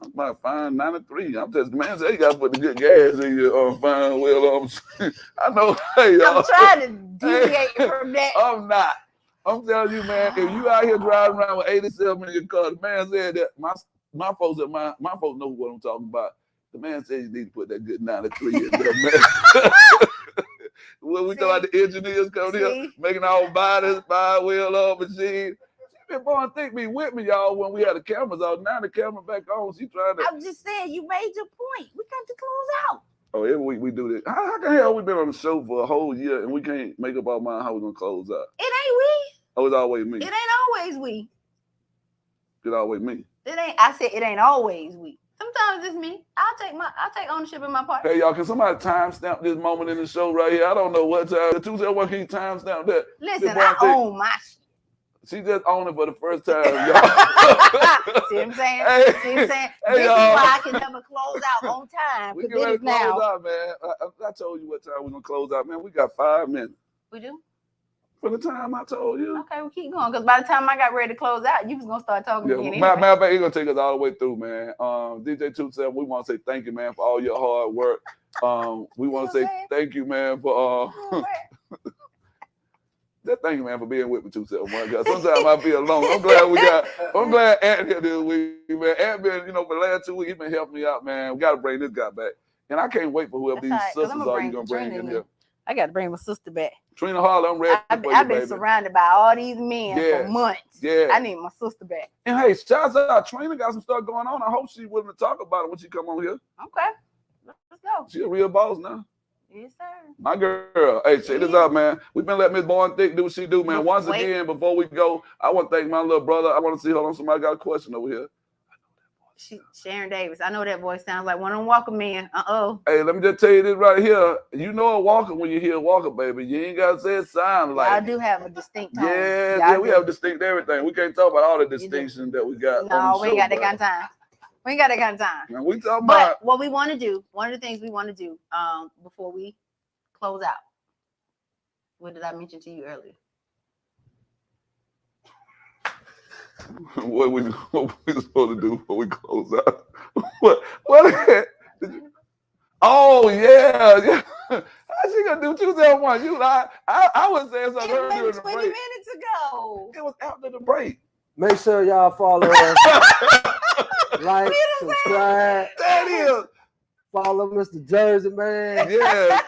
B: I'm about fine 93. I'm just man, say you gotta put the good gas in your fine well or machine. I know. Hey,
A: I'm trying to deviate from that.
B: I'm not. I'm telling you, man, if you out here driving around with 87 in your car, the man said that my folks know what I'm talking about. The man said you need to put that good 93 in there, man. When we talk about the engineers coming here, making our bodies, by wheel of machine. Miss Bowen Thick be with me, y'all, when we had the cameras out. Now the camera back on. She trying to.
A: I'm just saying, you made your point. We got to close out.
B: Oh, every week we do this. How the hell we been on the show for a whole year and we can't make up our mind how we're gonna close out?
A: It ain't we.
B: Oh, it's always me.
A: It ain't always we.
B: It's always me.
A: It ain't. I said it ain't always we. Sometimes it's me. I'll take ownership in my part.
B: Hey y'all, can somebody timestamp this moment in the show right here? I don't know what time. The 201 can you timestamp that?
A: Listen, I own my shit.
B: She just owned it for the first time, y'all.
A: See what I'm saying?
B: Hey,
A: See what I'm saying?
B: hey,
A: This is
B: y'all.
A: why I can never close out on time.
B: We
A: Because
B: get
A: it
B: ready
A: is
B: to close
A: now.
B: out, man. I told you what time we're gonna close out, man. We got 5 minutes.
A: We do?
B: From the time I told you.
A: Okay, we'll keep going. Because by the time I got ready to close out, you was going to start talking again anyway.
B: Matter of fact, he's gonna take us all the way through, man. DJ 27, we want to say thank you, man, for all your hard work. We want to say thank you, man, for just thank you, man, for being with me 271. Because sometimes I feel alone. I'm glad Ant here this week, man. Ant been, for the last 2 weeks, he's been helping me out, man. We gotta bring this guy back. And I can't wait for whoever these sisters are you gonna bring in here.
A: I got to bring my sister back.
B: Trina Harley, I'm ready for you,
A: I've been
B: baby.
A: surrounded by all these men for months.
B: Yeah.
A: I need my sister back.
B: And hey, shouts out, Trina got some stuff going on. I hope she's willing to talk about it when she come on here.
A: Okay. Let's go.
B: She a real boss now.
A: Yes, sir.
B: My girl. Hey, check this out, man. We've been letting Miss Bowen Thick do what she do, man. Once again, before we go, I want to thank my little brother. I want to see, hold on, somebody got a question over here.
A: Sharon Davis. I know that voice sounds like one of them Walker men.
B: Hey, let me just tell you this right here. You know a Walker when you hear a Walker, baby. You ain't got to say it sound like.
A: I do have a distinct tone.
B: Yeah, we have distinct everything. We can't talk about all the distinctions that we got.
A: No, we ain't got that kind of time. We ain't got that kind of time.
B: Now, we talking
A: but
B: about
A: what we want to do, one of the things we want to do before we close out. What did I mention to you earlier?
B: what we supposed to do before we close out? What? Oh yeah. How she gonna do 271? I was saying something earlier in the
A: 20
B: break.
A: minutes ago.
B: It was after the break.
C: Make sure y'all follow us. Like, subscribe.
B: That is.
C: Follow Mr. Jersey, man.
B: Yeah.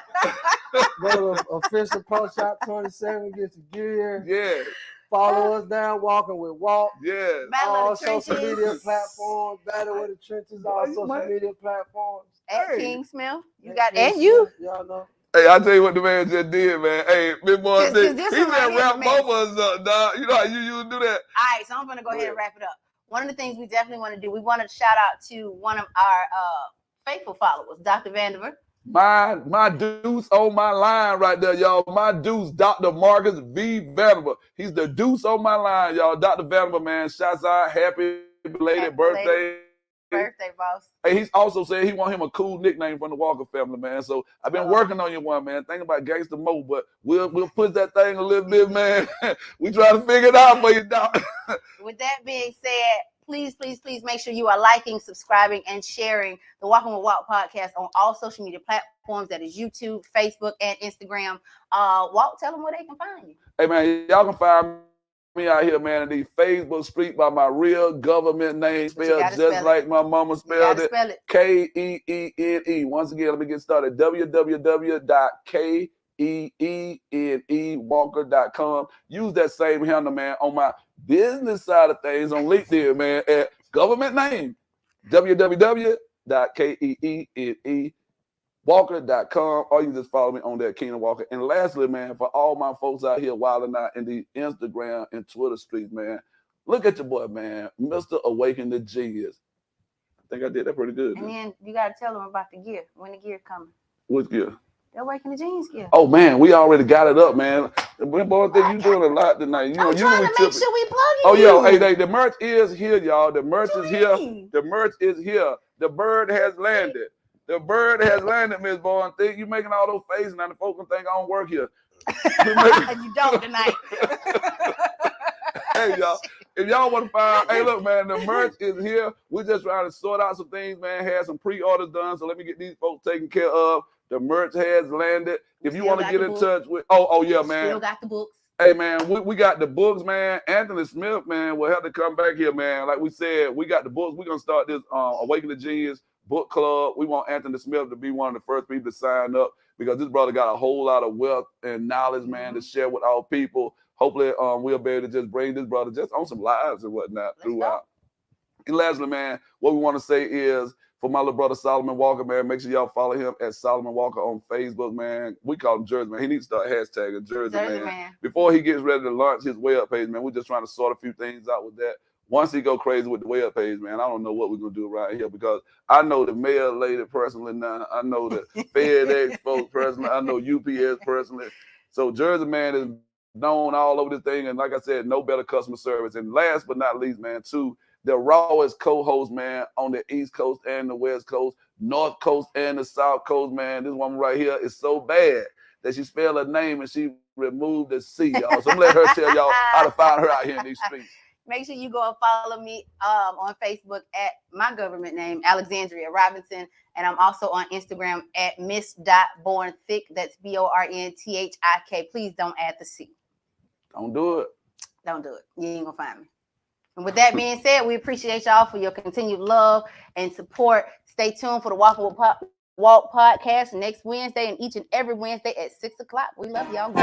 C: Go to official Post Shop 27, get your gear.
B: Yeah.
C: Follow us down, Walking with Walk.
B: Yeah.
C: All social media platforms, Battle with the Trenches, all social media platforms.
A: At King Smith. You got and you.
C: Y'all know.
B: Hey, I'll tell you what the man just did, man. Hey, Big Boy, he just
A: right
B: wrap both of us up, dog. You know how you usually do that?
A: All right, so I'm going to go ahead and wrap it up. One of the things we definitely want to do, we want to shout out to one of our faithful followers, Dr. Vandiver.
B: My deuce on my line right there, y'all. My deuce, Dr. Marcus V. Vandiver. He's the deuce on my line, y'all. Dr. Vandiver, man. Shouts out. Happy belated birthday.
A: Birthday, boss.
B: Hey, he's also said he want him a cool nickname from the Walker family, man. So I've been working on you one, man. Thinking about Gangsta Mo, but we'll push that thing a little bit, man. We try to figure it out for you, Doc.
A: With that being said, please make sure you are liking, subscribing, and sharing the Walking with Walk podcast on all social media platforms. That is YouTube, Facebook, and Instagram. Walk, tell them where they can find you.
B: Hey, man, y'all can find me out here, man, in the Facebook street by my real government name, spelled just like my mama spelled it. Keene. Once again, let me get started. www.keenewalker.com. Use that same handle, man, on my business side of things on LinkedIn, man, at government name, www.keenewalker.com, or you can just follow me on there, Keenan Walker. And lastly, man, for all my folks out here wilding out in the Instagram and Twitter streets, man, look at your boy, man, Mr. Awaken the Genius. I think I did that pretty good.
A: And then you got to tell them about the gear, when the gear coming.
B: What gear?
A: The Awaken the Genius gear.
B: Oh, man, we already got it up, man. Boy, I think you're doing a lot tonight.
A: I'm trying to make sure we plug you.
B: Oh, yo, hey, the merch is here, y'all. The merch is here. The merch is here. The bird has landed. The bird has landed, Miss Bowen. Think you making all those faces, and the folks can think I don't work here.
A: You don't tonight.
B: Hey, y'all. If y'all want to find, hey, look, man, the merch is here. We're just trying to sort out some things, man. Had some pre-orders done, so let me get these folks taken care of. The merch has landed. If you want to get in touch with, oh yeah, man.
A: Still got the books.
B: Hey, man, we got the books, man. Anthony Smith, man, will have to come back here, man. Like we said, we got the books. We're going to start this Awaken the Genius book club. We want Anthony Smith to be one of the first people to sign up because this brother got a whole lot of wealth and knowledge, man, to share with our people. hopefully we'll be able to just bring this brother just on some lives and whatnot throughout. And lastly, man, what we want to say is for my little brother Solomon Walker, man, make sure y'all follow him at Solomon Walker on Facebook, man. We call him Jersey Man. He needs to start hashtagging Jersey Man. Before he gets ready to launch his web page, man, we're just trying to sort a few things out with that. Once he go crazy with the web page, man, I don't know what we're going to do right here because I know the mail lady personally now. I know the FedEx folks personally. I know UPS personally. So Jersey Man is known all over this thing. And like I said, no better customer service. And last but not least, man, too, the rawest co-host, man, on the East Coast and the West Coast, North Coast and the South Coast, man. This woman right here is so bad that she spelled her name and she removed the C, y'all. So I'm let her tell y'all how to find her out here in these streets.
A: Make sure you go and follow me on Facebook at my government name, Alexandria Robinson. And I'm also on Instagram at miss.bornthick. That's BORNTHIK. Please don't add the C.
B: Don't do it.
A: Don't do it. You ain't going to find me. And with that being said, we appreciate y'all for your continued love and support. Stay tuned for the Walk podcast next Wednesday and each and every Wednesday at 6 o'clock. We love y'all.